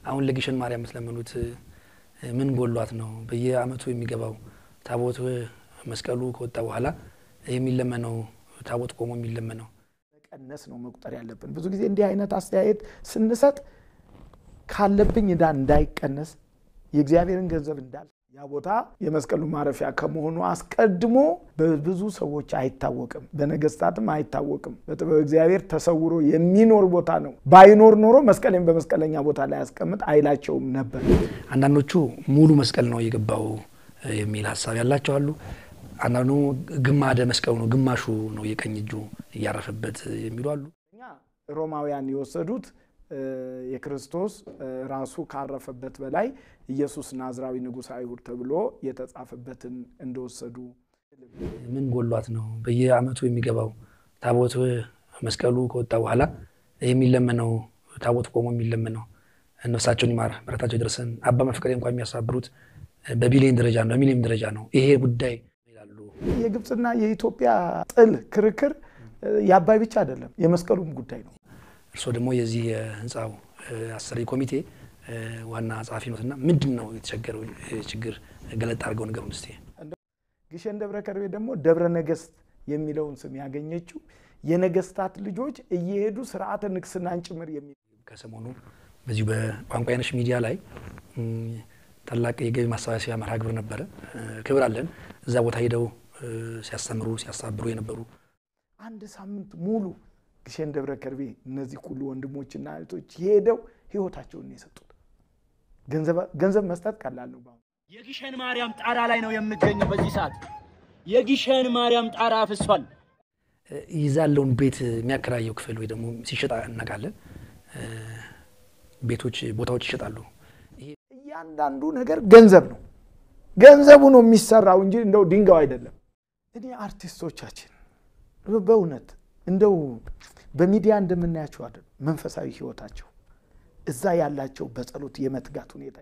አሁን ለግሸን ማርያም ስለምኑት ምን ጎሏት ነው በየአመቱ የሚገባው ታቦት መስቀሉ ከወጣ በኋላ የሚለመነው ታቦት ቆሞ የሚለመነው ቀነስ ነው መቁጠር ያለብን ብዙ ጊዜ እንዲህ አይነት አስተያየት ስንሰጥ ካለብኝ ዳ እንዳይቀነስ የእግዚአብሔርን ገንዘብ እንዳል ያ ቦታ የመስቀሉ ማረፊያ ከመሆኑ አስቀድሞ በብዙ ሰዎች አይታወቅም በነገስታትም አይታወቅም በጥበብ እግዚአብሔር ተሰውሮ የሚኖር ቦታ ነው ባይኖር ኖሮ መስቀልን በመስቀለኛ ቦታ ላይ ያስቀምጥ አይላቸውም ነበር አንዳንዶቹ ሙሉ መስቀል ነው የገባው የሚል ሐሳብ ያላቸው አሉ አንዳንዱ ግማደ መስቀሉ ነው ግማሹ ነው የቀኝ እጁ ያረፈበት የሚሉ አሉ እኛ ሮማውያን ይወሰዱት የክርስቶስ ራሱ ካረፈበት በላይ ኢየሱስ ናዝራዊ ንጉሥ አይሁድ ተብሎ የተጻፈበትን እንደወሰዱ ምን ጎሏት ነው በየአመቱ የሚገባው ታቦት መስቀሉ ከወጣ በኋላ የሚለመነው ታቦት ቆሞ የሚለመነው ነፍሳቸውን ይማር በረታቸው ይድረሰን አባ መፍቀሬ እንኳን የሚያሳብሩት በቢሊየን ደረጃ ነው በሚሊየን ደረጃ ነው ይሄ ጉዳይ ይላሉ የግብጽና የኢትዮጵያ ጥል ክርክር ያባይ ብቻ አይደለም የመስቀሉም ጉዳይ ነው እርሶ ደግሞ የዚህ ህንጻው አሰሪ ኮሚቴ ዋና ጻፊ ነውና ምንድነው የተቸገረው ችግር ገለጥ አድርገው ነገሩን እስቲ ግሸን ደብረ ከርቤ ደግሞ ደብረ ነገስት የሚለውን ስም ያገኘችው የነገስታት ልጆች እየሄዱ ስርዓተ ንግስናን ጭምር የሚል ከሰሞኑ በዚህ በቋንቋይነሽ ሚዲያ ላይ ታላቅ የገቢ ማሰባሰቢያ መርሃ ግብር ነበር ክብር አለን እዛ ቦታ ሄደው ሲያስተምሩ ሲያሳብሩ የነበሩ አንድ ሳምንት ሙሉ ግሸን ደብረ ከርቤ እነዚህ ሁሉ ወንድሞችና እህቶች ሄደው ህይወታቸውን የሰጡት ገንዘብ መስጠት ቀላል ነው የግሸን ማርያም ጣራ ላይ ነው የምገኘው በዚህ ሰዓት የግሸን ማርያም ጣራ አፍሷል ይዛለውን ቤት የሚያከራየው ክፍል ወይ ደግሞ ሲሸጣ እናቃለን ቤቶች ቦታዎች ይሸጣሉ እያንዳንዱ ነገር ገንዘብ ነው ገንዘቡ ነው የሚሰራው እንጂ እንደው ድንጋው አይደለም እኔ አርቲስቶቻችን በእውነት እንደው በሚዲያ እንደምናያቸው አይደል መንፈሳዊ ህይወታቸው እዛ ያላቸው በጸሎት የመትጋት ሁኔታ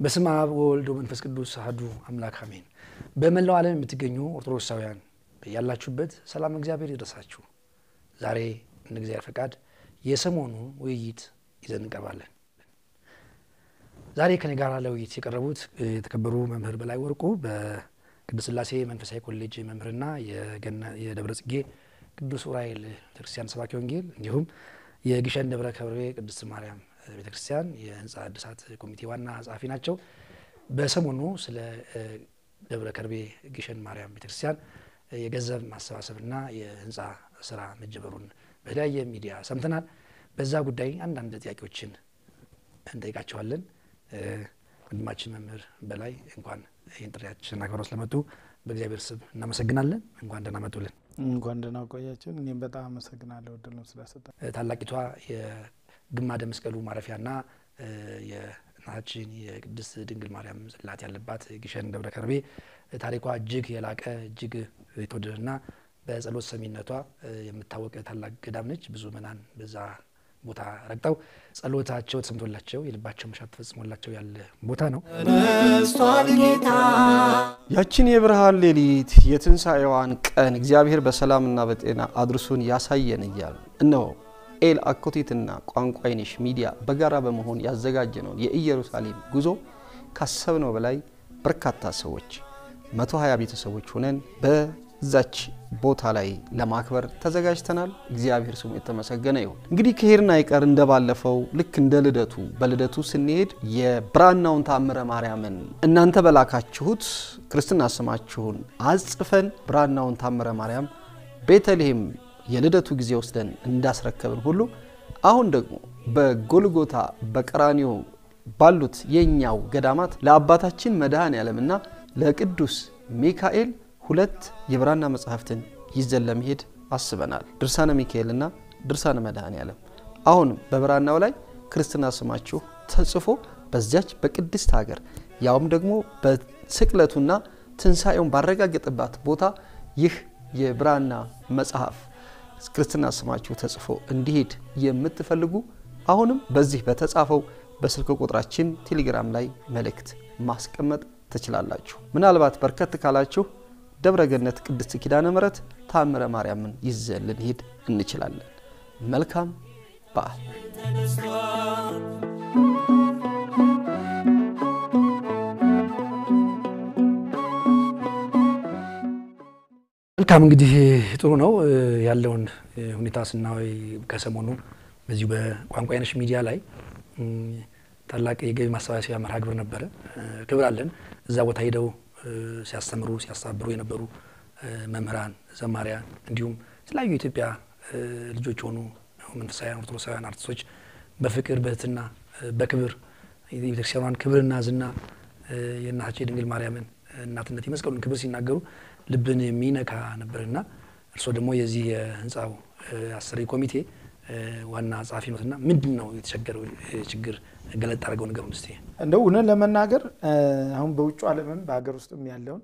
በስመ አብ ወወልድ ወመንፈስ ቅዱስ አሐዱ አምላክ አሜን በመላው ዓለም የምትገኙ ኦርቶዶክሳውያን ያላችሁበት ሰላም እግዚአብሔር ይድረሳችሁ ዛሬ እንደ እግዚአብሔር ፈቃድ የሰሞኑ ውይይት ይዘን እንቀርባለን ዛሬ ከኔ ጋር ለውይይት የቀረቡት የተከበሩ መምህር በላይ ወርቁ በቅዱስ ሥላሴ መንፈሳዊ ኮሌጅ መምህርና የደብረ ጽጌ ቅዱስ ዑራኤል ቤተክርስቲያን ሰባኪ ወንጌል እንዲሁም የግሸን ደብረ ከርቤ ቅድስት ማርያም ቤተክርስቲያን የህንጻ አድሳት ኮሚቴ ዋና ጻፊ ናቸው በሰሞኑ ስለ ደብረ ከርቤ ግሸን ማርያም ቤተክርስቲያን የገንዘብ ማሰባሰብና የህንጻ ስራ መጀመሩን በተለያየ ሚዲያ ሰምተናል በዛ ጉዳይ አንዳንድ ጥያቄዎችን እንጠይቃቸዋለን ወንድማችን መምህር በላይ እንኳን ይህን ጥሪያችንን አክብረው ስለመጡ በእግዚአብሔር ስም እናመሰግናለን እንኳን ደህና መጡልን እንኳን ደህና ቆያችሁ እኔም በጣም አመሰግናለሁ እድሉን ስለሰጠን ታላቂቷ የግማደ መስቀሉ ማረፊያና የናችን የቅድስት ድንግል ማርያም ጽላት ያለባት ግሸን ደብረ ከርቤ ታሪኳ እጅግ የላቀ እጅግ የተወደደና በጸሎት ሰሚነቷ የምታወቅ ታላቅ ገዳም ነች ብዙ መናን በዛ ቦታ ረግጠው ጸሎታቸው ተሰምቶላቸው የልባቸው መሻት ተፈጽሞላቸው ያለ ቦታ ነው ያችን የብርሃን ሌሊት የትንሳኤዋን ቀን እግዚአብሔር በሰላምና በጤና አድርሶን ያሳየን ይያል እነሆ ኤል አኮቴትና ቋንቋይነሽ ሚዲያ በጋራ በመሆን ያዘጋጀነው የኢየሩሳሌም ጉዞ ካሰብነው በላይ በርካታ ሰዎች 120 ቤተሰቦች ሆነን በዛች ቦታ ላይ ለማክበር ተዘጋጅተናል እግዚአብሔር ስሙ የተመሰገነ ይሁን እንግዲህ ከሄርና ይቀር እንደባለፈው ልክ እንደ ልደቱ በልደቱ ስንሄድ የብራናውን ታምረ ማርያምን እናንተ በላካችሁት ክርስትና ስማችሁን አጽፈን ብራናውን ታምረ ማርያም ቤተልሔም የልደቱ ጊዜ ወስደን እንዳስረከብን ሁሉ አሁን ደግሞ በጎልጎታ በቀራኒዮ ባሉት የኛው ገዳማት ለአባታችን መድኃኔ ዓለምና ለቅዱስ ሚካኤል ሁለት የብራና መጽሐፍትን ይዘን ለመሄድ አስበናል ድርሳነ ሚካኤልና ድርሳነ መድኃኔ ዓለም አሁን በብራናው ላይ ክርስትና ስማችሁ ተጽፎ በዚያች በቅድስት ሀገር ያውም ደግሞ በስቅለቱና ትንሳኤውን ባረጋገጠባት ቦታ ይህ የብራና መጽሐፍ ክርስትና ስማችሁ ተጽፎ እንዲሄድ የምትፈልጉ አሁንም በዚህ በተጻፈው በስልክ ቁጥራችን ቴሌግራም ላይ መልእክት ማስቀመጥ ትችላላችሁ። ምናልባት በርከት ካላችሁ ደብረገነት ቅድስት ኪዳነ ምሕረት ታምረ ማርያምን ይዘን ልንሄድ እንችላለን። መልካም በዓል። መልካም እንግዲህ ጥሩ ነው ያለውን ሁኔታ ስናይ ከሰሞኑ በዚሁ በቋንቋይነሽ ሚዲያ ላይ ታላቅ የገቢ ማሰባሰቢያ መርሃ ግብር ነበረ። ክብር አለን። እዛ ቦታ ሄደው ሲያስተምሩ ሲያስተባብሩ የነበሩ መምህራን፣ ዘማሪያን እንዲሁም የተለያዩ የኢትዮጵያ ልጆች ሆኑ መንፈሳውያን ኦርቶዶክሳውያን አርቲስቶች በፍቅር በትህትና በክብር የቤተክርስቲያኗን ክብርና ዝና የእናታችን የድንግል ማርያምን እናትነት የመስቀሉን ክብር ሲናገሩ ልብን የሚነካ ነበርና እርሶ ደግሞ የዚህ የህንጻው አሰሪ ኮሚቴ ዋና ጻፊ ነውና ምንድነው የተቸገረው ችግር ገለጥ አድርገው ነገሩን እስቲ። እንደው እነ ለመናገር አሁን በውጭ ዓለምም በአገር ውስጥም ያለውን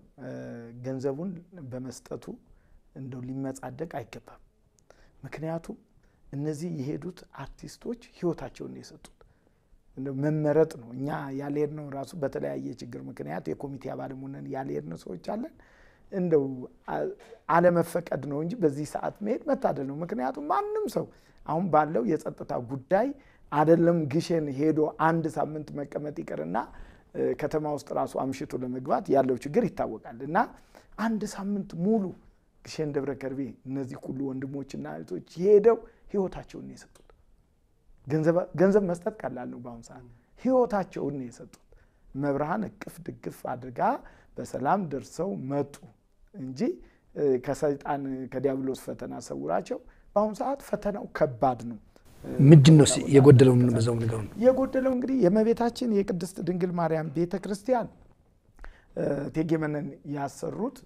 ገንዘቡን በመስጠቱ እንደው ሊመጻደቅ አይገባም። ምክንያቱም እነዚህ የሄዱት አርቲስቶች ህይወታቸውን የሰጡት እንደው መመረጥ ነው። እኛ ያልሄድነው ራሱ በተለያየ ችግር ምክንያት የኮሚቴ አባል ሆነን ያልሄድነው ሰዎች አለን። እንደው አለመፈቀድ ነው እንጂ በዚህ ሰዓት መሄድ መታደል ነው። ምክንያቱም ማንም ሰው አሁን ባለው የጸጥታ ጉዳይ አይደለም ግሸን ሄዶ አንድ ሳምንት መቀመጥ ይቀርና ከተማ ውስጥ ራሱ አምሽቶ ለመግባት ያለው ችግር ይታወቃልና አንድ ሳምንት ሙሉ ግሸን ደብረ ከርቤ እነዚህ ሁሉ ወንድሞችና እህቶች ሄደው ህይወታቸውን የሰጡት ገንዘብ መስጠት ቀላል ነው። በአሁን ሰዓት ህይወታቸውን የሰጡት መብርሃን እቅፍ ድግፍ አድርጋ በሰላም ደርሰው መጡ እንጂ ከሰይጣን ከዲያብሎስ ፈተና ሰውራቸው። በአሁን ሰዓት ፈተናው ከባድ ነው። ምንድነው የጎደለው? ምን በዛው ነገር ነው የጎደለው? እንግዲህ የእመቤታችን የቅድስት ድንግል ማርያም ቤተክርስቲያን እቴጌመነን ያሰሩት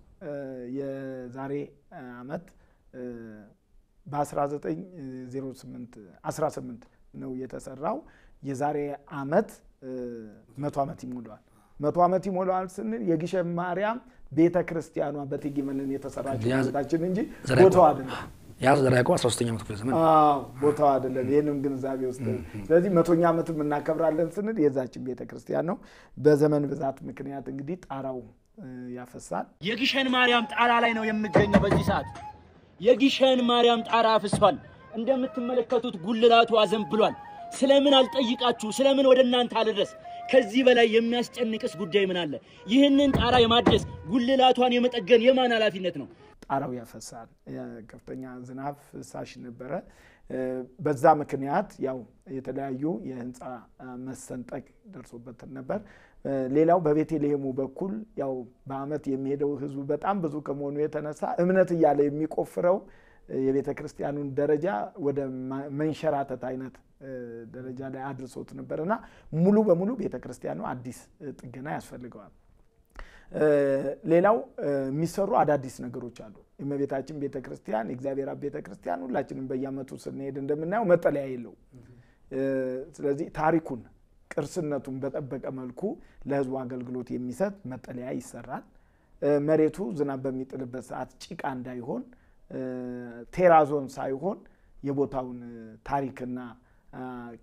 የዛሬ አመት በ1908 18 ነው የተሰራው። የዛሬ አመት 100 አመት ይሞላዋል። 100 አመት ይሞላዋል ስንል የግሸን ማርያም ቤተክርስቲያኗ በእቴጌመነን የተሰራችው ቤታችን እንጂ ቦታው አይደለም። ያ ዘራይቆ 13ኛው ክፍለ ዘመን ቦታው አይደለም። ይሄንን ግንዛቤ ውስጥ ስለዚህ 100ኛ አመት እናከብራለን ስንል የዛችን ቤተክርስቲያን ነው። በዘመን ብዛት ምክንያት እንግዲህ ጣራው ያፈሳል። የግሸን ማርያም ጣራ ላይ ነው የምገኘው በዚህ ሰዓት። የግሸን ማርያም ጣራ አፍሷል። እንደምትመለከቱት ጉልላቱ አዘንብሏል። ስለምን አልጠይቃችሁ? ስለምን ወደ እናንተ አልደረስ? ከዚህ በላይ የሚያስጨንቅስ ጉዳይ ምን አለ? ይህንን ጣራ የማድረስ ጉልላቷን የመጠገን የማን ኃላፊነት ነው? ጣራው ያፈሳል። ከፍተኛ ዝናብ ፍሳሽ ነበረ። በዛ ምክንያት ያው የተለያዩ የህንጻ መሰንጠቅ ደርሶበት ነበር። ሌላው በቤተልሔሙ በኩል ያው በአመት የሚሄደው ህዝብ በጣም ብዙ ከመሆኑ የተነሳ እምነት እያለ የሚቆፍረው የቤተክርስቲያኑን ደረጃ ወደ መንሸራተት አይነት ደረጃ ላይ አድርሶት ነበርና ሙሉ በሙሉ ቤተክርስቲያኑ አዲስ ጥገና ያስፈልገዋል። ሌላው የሚሰሩ አዳዲስ ነገሮች አሉ። የእመቤታችን ቤተክርስቲያን የእግዚአብሔር አብ ቤተክርስቲያን ሁላችንም በየአመቱ ስንሄድ እንደምናየው መጠለያ የለው። ስለዚህ ታሪኩን ቅርስነቱን በጠበቀ መልኩ ለህዝቡ አገልግሎት የሚሰጥ መጠለያ ይሰራል። መሬቱ ዝናብ በሚጥልበት ሰዓት ጭቃ እንዳይሆን ቴራዞን ሳይሆን የቦታውን ታሪክና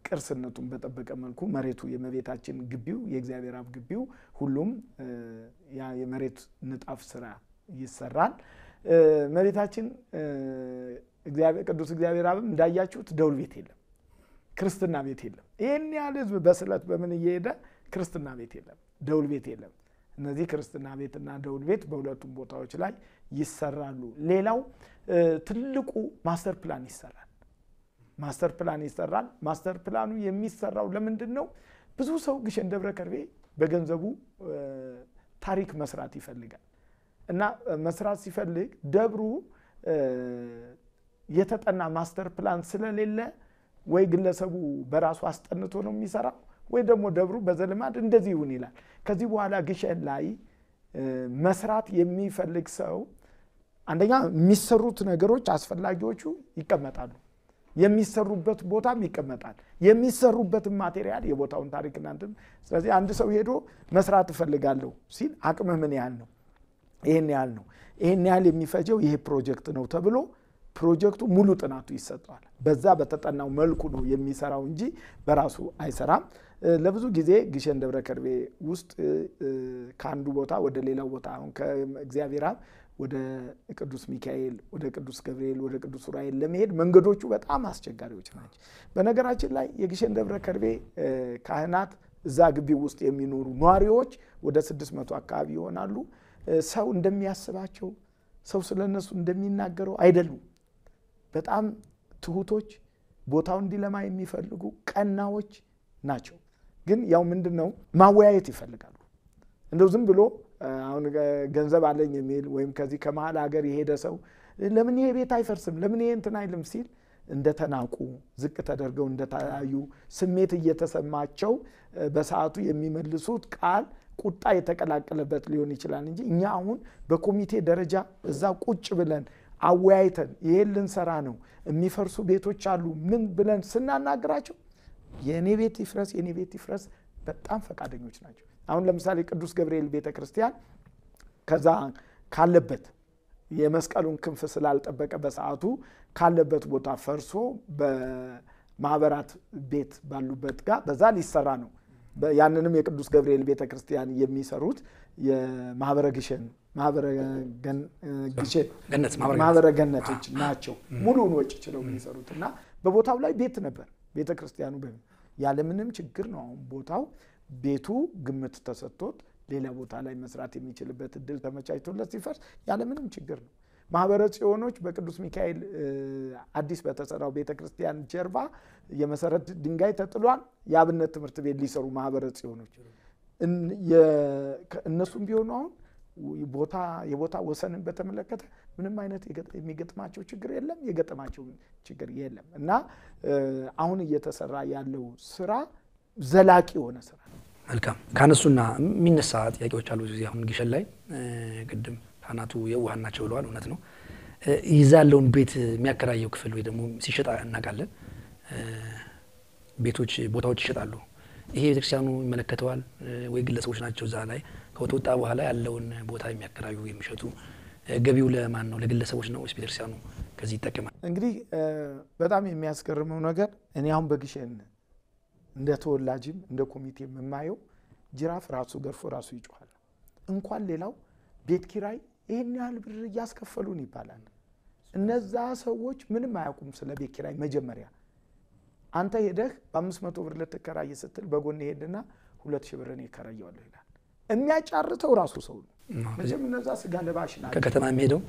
ቅርስነቱን በጠበቀ መልኩ መሬቱ የእመቤታችን ግቢው የእግዚአብሔር አብ ግቢው ሁሉም ያ የመሬት ንጣፍ ስራ ይሰራል። እመቤታችን ቅዱስ እግዚአብሔር አብ እንዳያችሁት ደውል ቤት የለም፣ ክርስትና ቤት የለም። ይሄን ያህል ህዝብ በስለት በምን እየሄደ ክርስትና ቤት የለም፣ ደውል ቤት የለም። እነዚህ ክርስትና ቤትና ደውል ቤት በሁለቱም ቦታዎች ላይ ይሰራሉ። ሌላው ትልቁ ማስተር ፕላን ይሰራል። ማስተር ፕላኑ የሚሰራው ለምንድነው? ብዙ ሰው ግሸን ደብረ ከርቤ በገንዘቡ ታሪክ መስራት ይፈልጋል እና መስራት ሲፈልግ ደብሩ የተጠና ማስተር ፕላን ስለሌለ ወይ ግለሰቡ በራሱ አስጠንቶ ነው የሚሰራው ወይ ደግሞ ደብሩ በዘልማድ እንደዚህ ይሁን ይላል። ከዚህ በኋላ ግሸን ላይ መስራት የሚፈልግ ሰው አንደኛ የሚሰሩት ነገሮች አስፈላጊዎቹ ይቀመጣሉ። የሚሰሩበት ቦታም ይቀመጣል የሚሰሩበት ማቴሪያል የቦታውን ታሪክ እናንተም ስለዚህ አንድ ሰው ሄዶ መስራት ፈልጋለሁ ሲል አቅምህ ምን ያህል ነው ይሄን ያህል የሚፈጀው ይሄ ፕሮጀክት ነው ተብሎ ፕሮጀክቱ ሙሉ ጥናቱ ይሰጣል በዛ በተጠናው መልኩ ነው የሚሰራው እንጂ በራሱ አይሰራም ለብዙ ጊዜ ግሸን ደብረ ከርቤ ውስጥ ካንዱ ቦታ ወደ ሌላው ቦታ አሁን ከእግዚአብሔር ወደ ቅዱስ ሚካኤል ወደ ቅዱስ ገብርኤል ወደ ቅዱስ ኡራኤል ለመሄድ መንገዶቹ በጣም አስቸጋሪዎች ናቸው በነገራችን ላይ የግሸን ደብረ ከርቤ ካህናት እዛ ግቢ ውስጥ የሚኖሩ ኗሪዎች ወደ 600 አካባቢ ይሆናሉ ሰው እንደሚያስባቸው ሰው ስለነሱ እንደሚናገረው አይደሉም በጣም ትሁቶች ቦታው እንዲለማ የሚፈልጉ ቀናዎች ናቸው ግን ያው ምንድነው ማወያየት ይፈልጋሉ እንደው ዝም ብሎ አሁን ገንዘብ አለኝ የሚል ወይም ከዚህ ከመሃል ሀገር የሄደ ሰው ለምን ይሄ ቤት አይፈርስም ለምን ይሄ እንትን አይልም ሲል እንደተናቁ ዝቅ ተደርገው እንደታዩ ስሜት እየተሰማቸው በሰዓቱ የሚመልሱት ቃል ቁጣ የተቀላቀለበት ሊሆን ይችላል እንጂ እኛ አሁን በኮሚቴ ደረጃ እዛ ቁጭ ብለን አወያይተን ይሄን ልንሰራ ነው የሚፈርሱ ቤቶች አሉ ምን ብለን ስናናግራቸው የኔ ቤት ይፍረስ በጣም ፈቃደኞች ናቸው አሁን ለምሳሌ ቅዱስ ገብርኤል ቤተክርስቲያን ከዛ ካለበት የመስቀሉን ክንፍ ስላልጠበቀ በሰዓቱ ካለበት ቦታ ፈርሶ በማህበራት ቤት ባሉበት ጋር በዛ ሊሰራ ነው ያንንም የቅዱስ ገብርኤል ቤተክርስቲያን የሚሰሩት የማህበረ ግሸን ማህበረ ገነቶች ናቸው ሙሉውን ወጪ ችለው የሚሰሩትና በቦታው ላይ ቤት ነበር ቤተክርስቲያኑ ያለ ምንም ችግር ነው አሁን ቦታው ቤቱ ግምት ተሰጥቶት ሌላ ቦታ ላይ መስራት የሚችልበት እድል ተመቻችቶለት ሲፈርስ ያለ ምንም ችግር ነው ማህበረ ጽዮኖች በቅዱስ ሚካኤል አዲስ በተሰራው ቤተክርስቲያን ጀርባ የመሰረት ድንጋይ ተጥሏል ያብነት ትምህርት ቤት ሊሰሩ ማህበረ ጽዮኖች እነሱም ቢሆኑ አሁን የቦታ ወሰንን በተመለከተ ምንም አይነት የሚገጥማቸው ችግር የለም የገጠማቸው ችግር የለም እና አሁን እየተሰራ ያለው ስራ ዘላቂ ሆነ ስራ መልካም ካነሱና የሚነሳ ጥያቄዎች አሉ እዚህ አሁን ግሸን ላይ ቅድም ካናቱ የዋህናቸው ብለዋል እውነት ነው ይዛለውን ቤት የሚያከራየው ክፍል ወይ ደግሞ ሲሸጣ እናቃለን ቦታዎች ይሸጣሉ ይሄ ቤተክርስቲያኑ ይመለከተዋል ወይ ግለሰቦች ናቸው እዛ ላይ ከወጣ በኋላ ያለውን ቦታ የሚያከራዩ የሚሸጡ ገቢው ለማን ነው ለግለሰቦች ነው ወይስ ቤተክርስቲያኑ ከዚህ ይጠቀማል እንግዲህ በጣም የሚያስገርመው ነገር እኔ አሁን በግሸን እንደ ተወላጅም እንደ ኮሚቴ የማየው ጅራፍ ራሱ ገርፎ ራሱ ይጮሃል እንኳን ሌላው ቤት ኪራይ ይሄን ያህል ብር ያስከፈሉን ይባላል እነዛ ሰዎች ምንም አያውቁም ስለ ቤት ኪራይ መጀመሪያ አንተ ሄደህ በ500 ብር ለተከራይ ስትል በጎን ሄድና 2000 ብር ነው ይከራያል ይላል የሚያጫርተው ራሱ ሰው ነው መጀመሪያ እነዛ ስጋ ለባሽ ናቸው ከከተማ የሚሄደው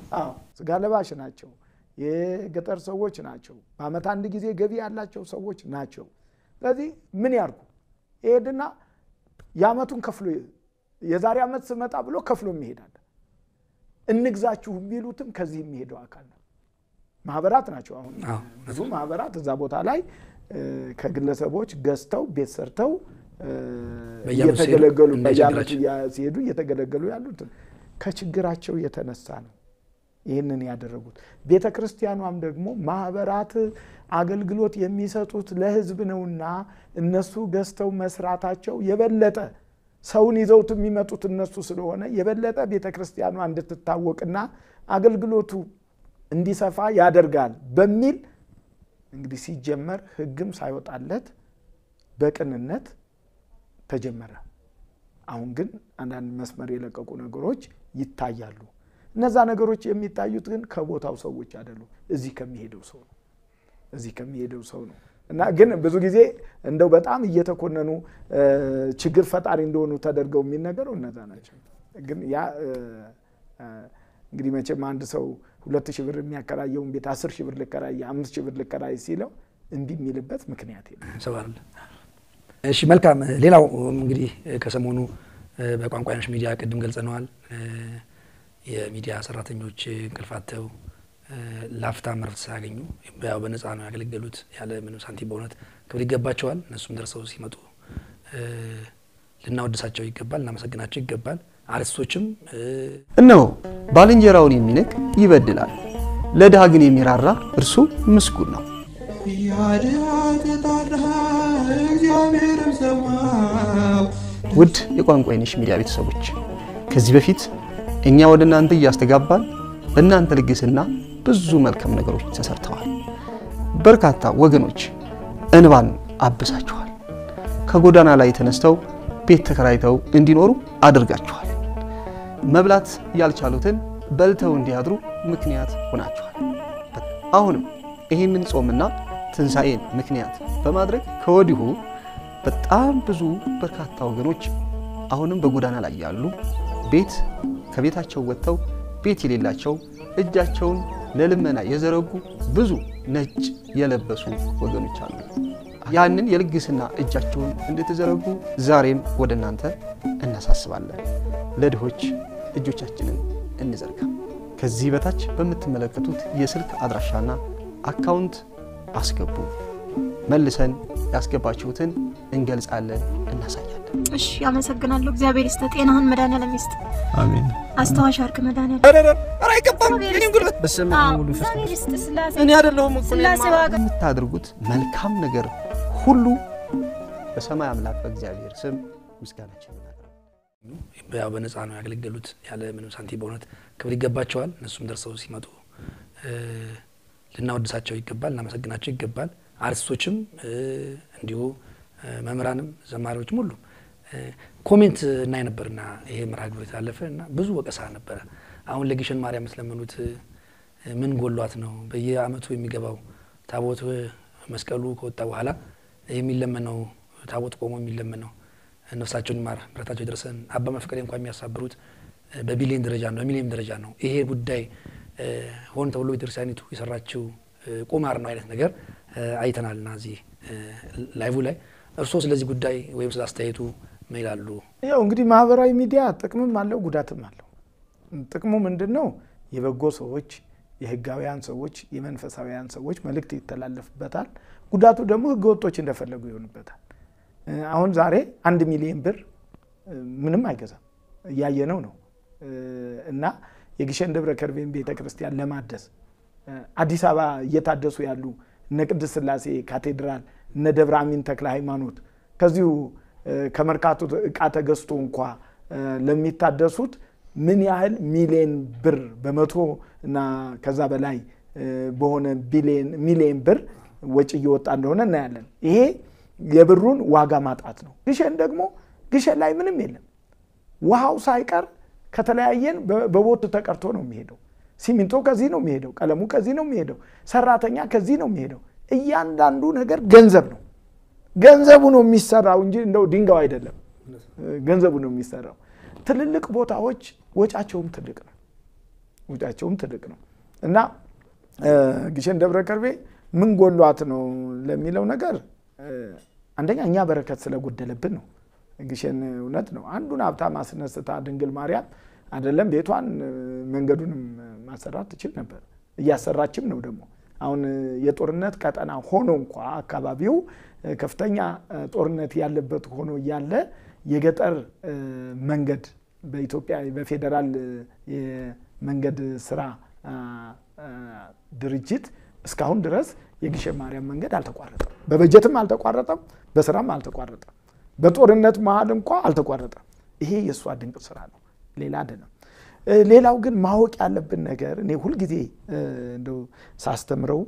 ስጋ ለባሽ ናቸው የገጠር ሰዎች ናቸው በአመት አንድ ጊዜ ገቢ ያላቸው ሰዎች ናቸው ስለዚህ ምን ያርጉ ሄድና ያመቱን ከፍሎ የዛሬ አመት ስመጣ ብሎ ከፍሎ የሚሄዳል እንግዛችሁ የሚሉትም ከዚህ የሚሄደው አካል ነው ማህበራት ናቸው አሁን ብዙ ማህበራት እዛ ቦታ ላይ ከግለሰቦች ገዝተው ቤት ሰርተው እየተገለገሉ በያመቱ ሲሄዱ እየተገለገሉ ያሉት ከችግራቸው የተነሳ ነው ይሄንን ያደረጉት ቤተክርስቲያኗም ደግሞ ማህበራት አገልግሎት የሚሰጡት ለህዝብ ነውና እነሱ ገዝተው መስራታቸው የበለጠ ሰውን ይዘውት የሚመጡት እነሱ ስለሆነ የበለጠ ቤተክርስቲያኗ እንድትታወቅና አገልግሎቱ እንዲሰፋ ያደርጋል በሚል እንግዲህ ሲጀመር ህግም ሳይወጣለት በቅንነት ተጀመረ አሁን ግን አንዳንድ መስመር የለቀቁ ነገሮች ይታያሉ እነዛ ነገሮች የሚታዩት ግን ከቦታው ሰዎች አይደሉ እዚህ ከሚሄደው ሰው ነው እና ግን ብዙ ጊዜ እንደው በጣም እየተኮነኑ ችግር ፈጣሪ እንደሆኑ ተደርገው የሚነገሩ እነዛ ናቸው ግን ያ እንግዲህ መቼም አንድ ሰው 2000 ብር የሚያከራየውን ቤት 10000 ብር ልከራይ 5000 ብር ልከራይ ሲለው እንዲ የሚልበት ምክንያት የለም ሰባል እሺ መልካም ሌላው እንግዲህ ከሰሞኑ በቋንቋ አይነሽ ሚዲያ ቅድም ገልጸናል የሚዲያ ሰራተኞች እንቅልፋተው ላፍታ መርፍ ሳያገኙ ያው በነፃ ነው ያገለገሉት ያለ ምንም ሳንቲም በእውነት ክብር ይገባቸዋል እነሱም ደርሰው ሲመጡ ልናወድሳቸው ይገባል እናመሰግናቸው ይገባል አርቲስቶችም እነሆ ባልንጀራውን የሚንቅ ይበድላል ለድሃ ግን የሚራራ እርሱ ምስጉን ነው ውድ የቋንቋ አይነሽ ሚዲያ ቤተሰቦች ከዚህ በፊት እኛ ወደ እናንተ ያስተጋባን በእናንተ ልግስና ብዙ መልካም ነገሮች ተሰርተዋል። በርካታ ወገኖች እንባን አብሳችኋል። ከጎዳና ላይ ተነስተው ቤት ተከራይተው እንዲኖሩ አድርጋችኋል። መብላት ያልቻሉትን በልተው እንዲያድሩ ምክንያት ሆናችኋል። አሁንም ይሄንን ጾምና ትንሳኤን ምክንያት በማድረግ ከወዲሁ በጣም ብዙ በርካታ ወገኖች አሁንም በጎዳና ላይ ያሉ ቤት ከቤታቸው ወጥተው ቤት የሌላቸው እጃቸውን ለልመና የዘረጉ ብዙ ነጭ የለበሱ ወገኖች አሉ። ያንን የልግስና እጃቸውን እንድትዘረጉ ዛሬም ወደ እናንተ እናሳስባለን። ለድሆች እጆቻችንን እንዘርጋ። ከዚህ በታች በምትመለከቱት የስልክ አድራሻና አካውንት አስገቡ። መልሰን ያስገባችሁትን እንገልጻለን፣ እናሳያለን። እሺ ያመሰግናለሁ። እግዚአብሔር ይስጥ፣ ጤናህን መድኃኒዓለም ይስጥ። አሜን። አስተዋሽ አርክ መድኃኒዓለም። ኧረ አይገባም። እኔም ጉልበት በስመ አብ ወወልድ እግዚአብሔር ይስጥ። ስላሴ እኔ አይደለሁም እኮ ስላሴ ዋጋ የምታደርጉት መልካም ነገር ሁሉ በሰማይ አምላክ በእግዚአብሔር ስም ምስጋናችን እናቀርባለን። ያው በነፃ ነው ያገለገሉት ያለ ምንም ሳንቲም በእውነት ክብር ይገባቸዋል። እነሱም ደርሰው ሲመጡ ልናወድሳቸው ይገባል፣ እናመሰግናቸው ይገባል። አርቲስቶችም እንዲሁ መምህራንም ዘማሪዎችም ሁሉ ኮሜንት እናይ ነበርና ይሄ መርሃ ግብር ታለፈና ብዙ ወቀሳ ነበር። አሁን ለግሸን ማርያም ስለመኑት ምን ጎሏት ነው በየአመቱ የሚገባው ታቦት መስቀሉ ከወጣ በኋላ የሚለመነው ታቦት ቆሞ የሚለመነው ነፍሳቸውን ማር ብረታቸው ይደርሰን አባ መፍቀሬ እንኳን የሚያሳብሩት በቢሊየን ደረጃ ነው፣ በሚሊየን ደረጃ ነው። ይሄ ጉዳይ ሆን ተብሎ ቤተክርስቲያኒቱ የሰራችው ቁማር ነው አይነት ነገር አይተናልና እዚህ ላይቭ ላይ እርሶ ስለዚህ ጉዳይ ወይም ስለ አስተያየቱ ምን ይላሉ? ያው እንግዲህ ማህበራዊ ሚዲያ ጥቅምም አለው ጉዳትም አለው። ጥቅሙ ምንድነው? የበጎ ሰዎች፣ የህጋውያን ሰዎች፣ የመንፈሳውያን ሰዎች መልእክት ይተላለፍበታል። ጉዳቱ ደግሞ ህገወጦች እንደፈለጉ ይሆንበታል። አሁን ዛሬ 1 ሚሊዮን ብር ምንም አይገዛም ያየነው ነው። እና የግሸን ደብረ ከርቤን ቤተክርስቲያን ለማደስ አዲስ አበባ እየታደሱ ያሉ እነ ቅድስት ሥላሴ ካቴድራል እነ ደብረ አሚን ተክለ ሃይማኖት ከዚሁ ከመርካቶ እቃ ተገዝቶ እንኳን ለሚታደሱት ምን ያህል ሚሊዮን ብር በመቶ እና ከዛ በላይ በሆነ ሚሊዮን ብር ወጪ እየወጣ እንደሆነ እናያለን። ይሄ የብሩን ዋጋ ማጣት ነው። ግሸን ደግሞ ግሸን ላይ ምንም የለም። ውሃው ሳይቀር ከተለያየን በቦት ተቀርቶ ነው የሚሄደው። ሲሚንቶ ከዚህ ነው የሚሄደው፣ ቀለሙ ከዚህ ነው የሚሄደው፣ ሰራተኛ ከዚህ ነው የሚሄደው። እያንዳንዱ ነገር ገንዘብ ነው። ገንዘቡ ነው የሚሰራው እንጂ እንደው ድንጋው አይደለም። ገንዘቡ ነው የሚሰራው። ትልልቅ ቦታዎች ወጫቸውም ትልቅ ነው። ወጫቸውም ትልቅ ነው እና ግሸን ደብረ ከርቤ ምን ጎሏት ነው ለሚለው ነገር አንደኛ እኛ በረከት ስለጎደለብን ነው። ግሸን እውነት ነው አንዱን ሀብታም አስነስታ ድንግል ማርያም አይደለም ቤቷን መንገዱንም ማሰራት ትችል ነበር። እያሰራችም ነው ደግሞ አሁን የጦርነት ቀጠና ሆኖ እንኳን አካባቢው ከፍተኛ ጦርነት ያለበት ሆኖ ያለ የገጠር መንገድ በኢትዮጵያ በፌደራል የመንገድ ስራ ድርጅት እስካሁን ድረስ የግሸን ማርያም መንገድ አልተቋረጠም። በበጀትም አልተቋረጠም፣ በስራም አልተቋረጠም፣ በጦርነት መሃል እንኳን አልተቋረጠም። ይሄ የሷ ድንቅ ስራ ነው፣ ሌላ አይደለም። ሌላው ግን ማወቅ ያለብን ነገር እኔ ሁሉ ጊዜ እንደው ሳስተምረው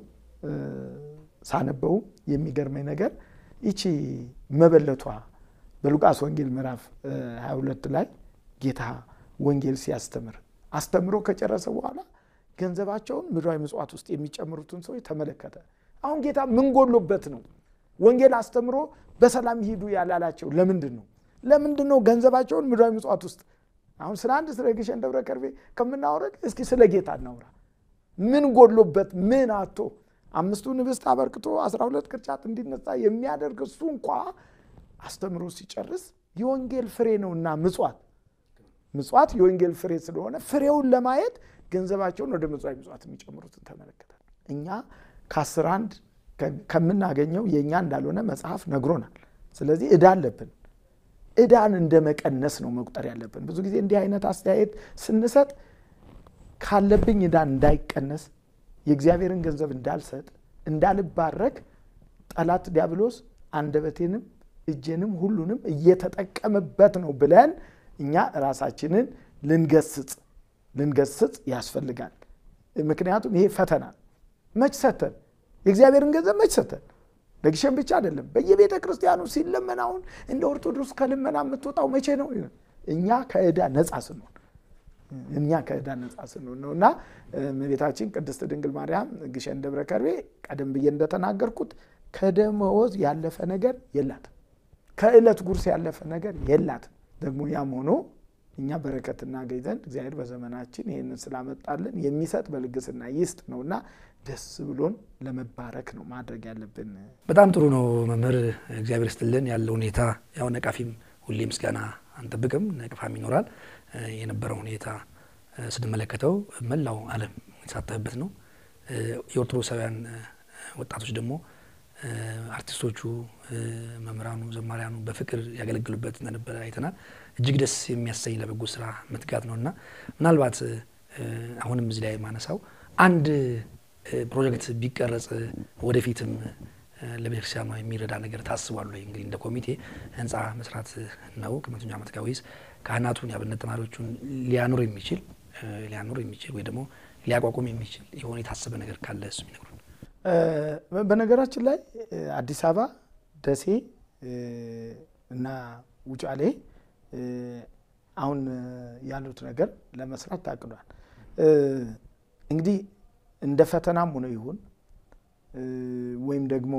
ሳነበው የሚገርመኝ ነገር እቺ መበለቷ በሉቃስ ወንጌል ምዕራፍ 22 ላይ ጌታ ወንጌል ሲያስተምር አስተምሮ ከጨረሰ በኋላ ገንዘባቸውን ምድራዊ ምጽዋት ውስጥ የሚጨምሩትን ሰው ተመለከተ። አሁን ጌታ ምን ጎሎበት ነው ወንጌል አስተምሮ በሰላም ይሄዱ ያላላቸው? ለምንድነው ገንዘባቸውን ምድራዊ ምጽዋት ውስጥ? አሁን ስለ አንድ ስለ ግሸን ደብረ ከርቤ ከምናወራው እስኪ ስለ ጌታ እናውራ። ምን ጎሎበት? ምን አቶ 5 ንብስት አበርክቶ 12 ቅርጫት እንዲነሳ የሚያደርግ እሱ እንኳን አስተምሮ ሲጨርስ የወንጌል ፍሬ ነውና ምጽዋት የወንጌል ፍሬ ስለሆነ ፍሬውን ለማየት ገንዘባቸውን ወደ ምጽዋት የሚጨምሩትን ተመለከተ። እኛ ከ11 ከምናገኘው የኛ እንዳልሆነ መጽሐፍ ነግሮናል። ስለዚህ እዳ አለብን። እዳን እንደመቀነስ ነው መቁጠር ያለብን። ብዙ ጊዜ እንዲህ አይነት አስተያየት ስንሰጥ ካለብኝ እዳ እንዳይቀነስ የእግዚአብሔርን ገንዘብ እንዳልሰጥ እንዳልባረክ ጠላት ዲያብሎስ አንደበቴንም እጄንም ሁሉንም እየተጠቀመበት ነው ብለን እኛ ራሳችንን ልንገስጽ ያስፈልጋል። ምክንያቱም ይሄ ፈተና መች ሰተን የእግዚአብሔርን ገንዘብ መች ሰተን ለግሸን ብቻ አይደለም በየቤተ ክርስቲያኑ ሲለመናውን እንደ ኦርቶዶክስ ከልመና የምትወጣው መቼ ነው? እኛ ከዕዳ ነፃ ስንሆን ነውና እመቤታችን ቅድስት ድንግል ማርያም ግሸን ደብረ ከርቤ ቀደም ብዬ እንደተናገርኩት ከደመወዝ ያለፈ ነገር የላትም። ከዕለት ጉርስ ያለፈ ነገር የላትም። ደግሞ ያም ሆኖ እኛ በረከትና ገይዘን እግዚአብሔር በዘመናችን ይሄንን ስላመጣልን የሚሰጥ በልግስና ይስጥ ነውና ደስ ብሎን ለመባረክ ነው ማድረግ ያለብን። በጣም ጥሩ ነው መምህር፣ እግዚአብሔር ይስጥልን። ያለው ሁኔታ ያው ነቃፊም ሁሌ ምስጋና አንጠብቅም፣ ነቅፋም ይኖራል። የነበረው ሁኔታ ስንመለከተው መላው ዓለም የተሳተፈበት ነው። የኦርቶዶክሳውያን ወጣቶች ደግሞ አርቲስቶቹ፣ መምህራኑ፣ ዘማሪያኑ በፍቅር ያገለግሉበት እንደነበረ አይተናል። እጅግ ደስ የሚያሰኝ ለበጎ ስራ መትጋት ነውና ምናልባት አሁንም እዚህ ላይ ማነሳው አንድ ፕሮጀክት ቢቀረጽ ወደፊትም ለቤተክርስቲያኗ የሚረዳ ነገር ታስቧል ወይ? እንግዲህ እንደ ኮሚቴ ህንጻ መስራት ነው ከ100ኛ ዓመት ጋር ወይስ ካህናቱን ያብነት ተማሪዎቹን ሊያኖር የሚችል ወይ ደግሞ ሊያቋቁም የሚችል የሆነ የታሰበ ነገር ካለ እሱ ይነግሩን። በነገራችን ላይ አዲስ አበባ፣ ደሴ እና ውጫሌ አሁን ያሉት ነገር ለመስራት ታቅዷል። እንግዲህ እንደ ፈተናም ሆነ ይሁን ወይም ደግሞ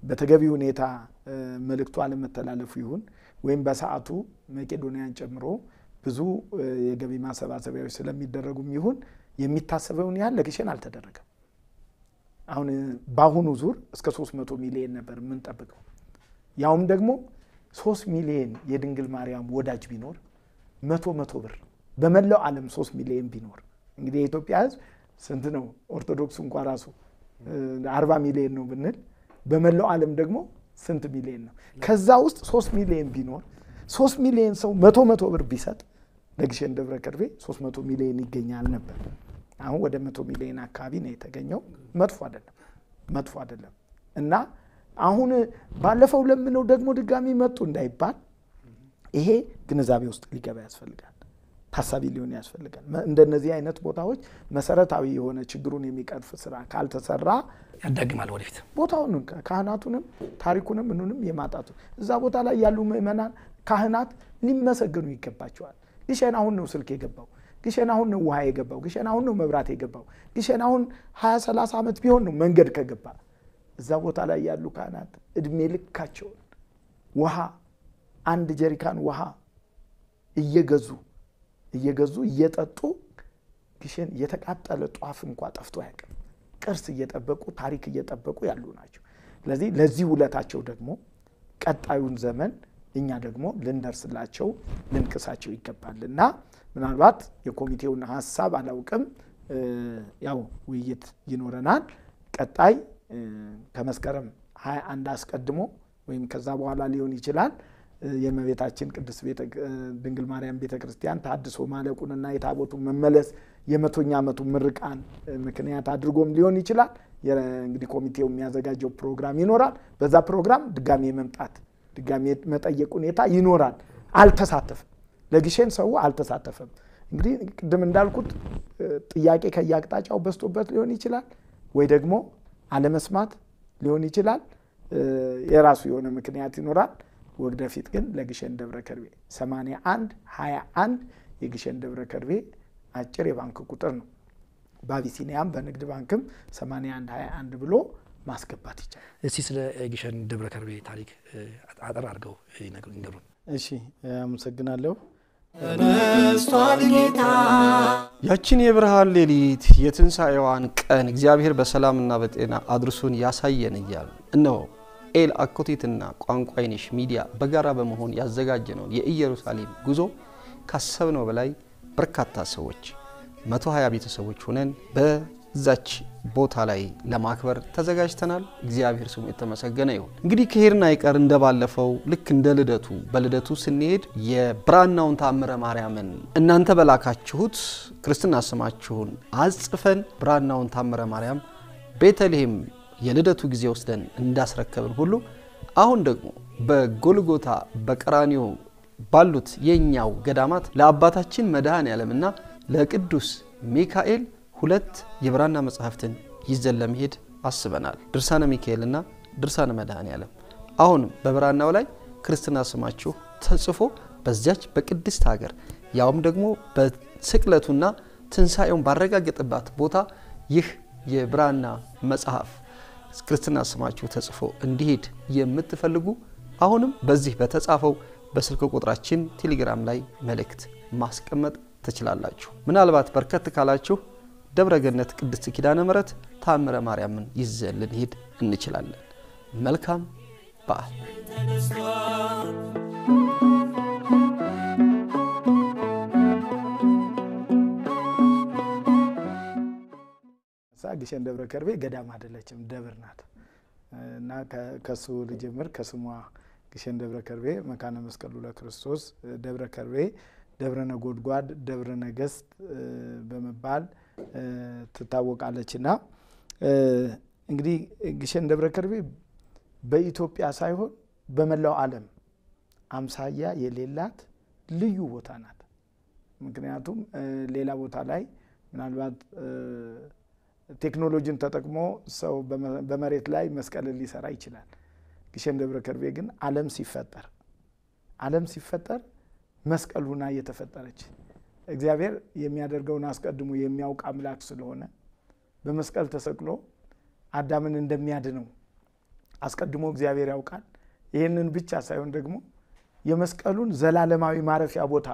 በተገቢ ሁኔታ መልእክቱ አለመተላለፉ ይሁን ወይም በሰዓቱ መቄዶንያን ጨምሮ ብዙ የገቢ ማሰባሰቢያዎች ስለሚደረጉም ይሁን የሚታሰበውን ያህል ለግሸን አልተደረገም። አሁን በአሁኑ ዙር እስከ 300 ሚሊዮን ነበር የምንጠብቀው። ያውም ደግሞ 3 ሚሊዮን የድንግል ማርያም ወዳጅ ቢኖር 100 ብር በመላው ዓለም 3 ሚሊዮን ቢኖር እንግዲህ የኢትዮጵያ ሕዝብ ስንት ነው? ኦርቶዶክስ እንኳን ራሱ 40 ሚሊዮን ነው ብንል በመላው ዓለም ደግሞ ስንት ሚሊዮን ነው? ከዛ ውስጥ 3 ሚሊዮን ቢኖር 3 ሚሊዮን ሰው 100 ብር ቢሰጥ ለግሸን ደብረ ከርቤ 300 ሚሊዮን ይገኛል ነበር። አሁን ወደ 100 ሚሊዮን አካባቢ ነው የተገኘው። መጥፎ አይደለም እና አሁን ባለፈው ለምነው ደግሞ ድጋሚ መጡ እንዳይባል ይሄ ግንዛቤ ውስጥ ሊገባ ያስፈልጋል፣ ታሳቢ ሊሆን ያስፈልጋል። እንደነዚህ አይነት ቦታዎች መሰረታዊ የሆነ ችግሩን የሚቀርፍ ስራ ካልተሰራ ያዳግማል ወደፊት ቦታውን ካህናቱንም ታሪኩንም ምኑንም የማጣቱ እዛ ቦታ ላይ ያሉ ምእመናን ካህናት ሊመሰገኑ ይገባቸዋል። ግሸን አሁን ነው ስልክ የገባው፣ ግሸን አሁን ነው ውሃ የገባው፣ ግሸን አሁን ነው መብራት የገባው፣ ግሸን አሁን 20-30 ዓመት ቢሆን ነው መንገድ ከገባ። እዛ ቦታ ላይ ያሉ ካህናት እድሜ ልካቸውን ውሃ አንድ ጀሪካን ውሃ እየገዙ እየጠጡ ግሸን የተቃጠለ ጧፍ እንኳን ጠፍቶ ያቀም ቅርስ እየጠበቁ ታሪክ እየጠበቁ ያሉ ናቸው። ስለዚህ ለዚህ ውለታቸው ደግሞ ቀጣዩን ዘመን እኛ ደግሞ ልንደርስላቸው ልንክሳቸው ይገባልና ምናልባት የኮሚቴውን ሐሳብ አላውቅም፣ ያው ውይይት ይኖረናል። ቀጣይ ከመስከረም 21 አስቀድሞ ወይም ከዛ በኋላ ሊሆን ይችላል የእመቤታችን ቅድስት ድንግል ማርያም ቤተክርስቲያን ታድሶ ማለቁንና የታቦቱን መመለስ የ100ኛ ዓመቱ ምርቃን ምክንያት አድርጎም ሊሆን ይችላል። እንግዲህ ኮሚቴው የሚያዘጋጀው ፕሮግራም ይኖራል። በዛ ፕሮግራም ድጋሚ መምጣት ድጋሚ መጠየቅ ሁኔታ ይኖራል። አልተሳተፈም፣ ለግሸን ሰው አልተሳተፈም። እንግዲህ ቅድም እንዳልኩት ጥያቄ ከያቅጣጫው በስቶበት ሊሆን ይችላል ወይ ደግሞ አለመስማት ሊሆን ይችላል። የራሱ የሆነ ምክንያት ይኖራል። ወደፊት ግን ለግሸን ደብረ ከርቤ 8121 የግሸን ደብረ ከርቤ አጭር የባንክ ቁጥር ነው። በአቢሲኒያም በንግድ ባንክም 8121 ብሎ ማስገባት ይቻላል። እስቲ ስለ ግሸን ደብረ ከርቤ ታሪክ አጠር አድርገው ይነግሩን። እሺ፣ አመሰግናለሁ። ያችን የብርሃን ሌሊት የትንሣኤዋን ቀን እግዚአብሔር በሰላምና በጤና አድርሶን ያሳየን እያሉ እነሆ ኤል አኮቴትና ቋንቋይነሽ ሚዲያ በጋራ በመሆን ያዘጋጀነው የኢየሩሳሌም ጉዞ ካሰብነው በላይ በርካታ ሰዎች 120 ቤተሰቦች ሆነን በዛች ቦታ ላይ ለማክበር ተዘጋጅተናል። እግዚአብሔር ስሙ የተመሰገነ ይሁን። እንግዲህ ከሄድን አይቀር እንደባለፈው ልክ እንደ ልደቱ በልደቱ ስንሄድ የብራናውን ታምረ ማርያምን እናንተ በላካችሁት ክርስትና ስማችሁን አጽፈን ብራናውን ታምረ ማርያም ቤተልሔም የልደቱ ጊዜ ወስደን እንዳስረከብን ሁሉ አሁን ደግሞ በጎልጎታ በቀራኒዮ ባሉት የኛው ገዳማት ለአባታችን መድኃኔዓለምና ለቅዱስ ሚካኤል 2 የብራና መጽሐፍትን ይዘን ለመሄድ አስበናል። ድርሳነ ሚካኤልና ድርሳነ መድኃኔዓለም። አሁን በብራናው ላይ ክርስትና ስማችሁ ተጽፎ በዚያች በቅድስት ሀገር ያውም ደግሞ በስቅለቱና ትንሳኤውን ባረጋገጠባት ቦታ ይህ የብራና መጽሐፍ ክርስትና ስማችሁ ተጽፎ እንዲሄድ የምትፈልጉ አሁንም በዚህ በተጻፈው በስልክ ቁጥራችን ቴሌግራም ላይ መልእክት ማስቀመጥ ትችላላችሁ። ምናልባት በርከት ካላችሁ ደብረገነት ቅድስት ኪዳነ ምሕረት ታምረ ማርያምን ይዘን ልንሄድ እንችላለን። መልካም በዓል። ግሸን ደብረ ከርቤ ገዳም አይደለችም፣ ደብር ናት እና ከሱ ልጀምር። ከስሟ ግሸን ደብረ ከርቤ መካነ መስቀሉ ለክርስቶስ ደብረ ከርቤ ደብረ ነጎድጓድ ደብረ ነገስት በመባል ትታወቃለችና እንግዲህ ግሸን ደብረ ከርቤ በኢትዮጵያ ሳይሆን በመላው ዓለም አምሳያ የሌላት ልዩ ቦታ ናት። ምክንያቱም ሌላ ቦታ ላይ ምናልባት ቴክኖሎጂን ተጠቅሞ ሰው በመሬት ላይ መስቀል ሊሰራ ይችላል። ግሸን ደብረ ከርቤ ግን ዓለም ሲፈጠር መስቀሉና የተፈጠረች እግዚአብሔር የሚያደርገውን አስቀድሞ የሚያውቅ አምላክ ስለሆነ በመስቀል ተሰቅሎ አዳምን እንደሚያድነው አስቀድሞ እግዚአብሔር ያውቃል። ይሄንን ብቻ ሳይሆን ደግሞ የመስቀሉን ዘላለማዊ ማረፊያ ቦታ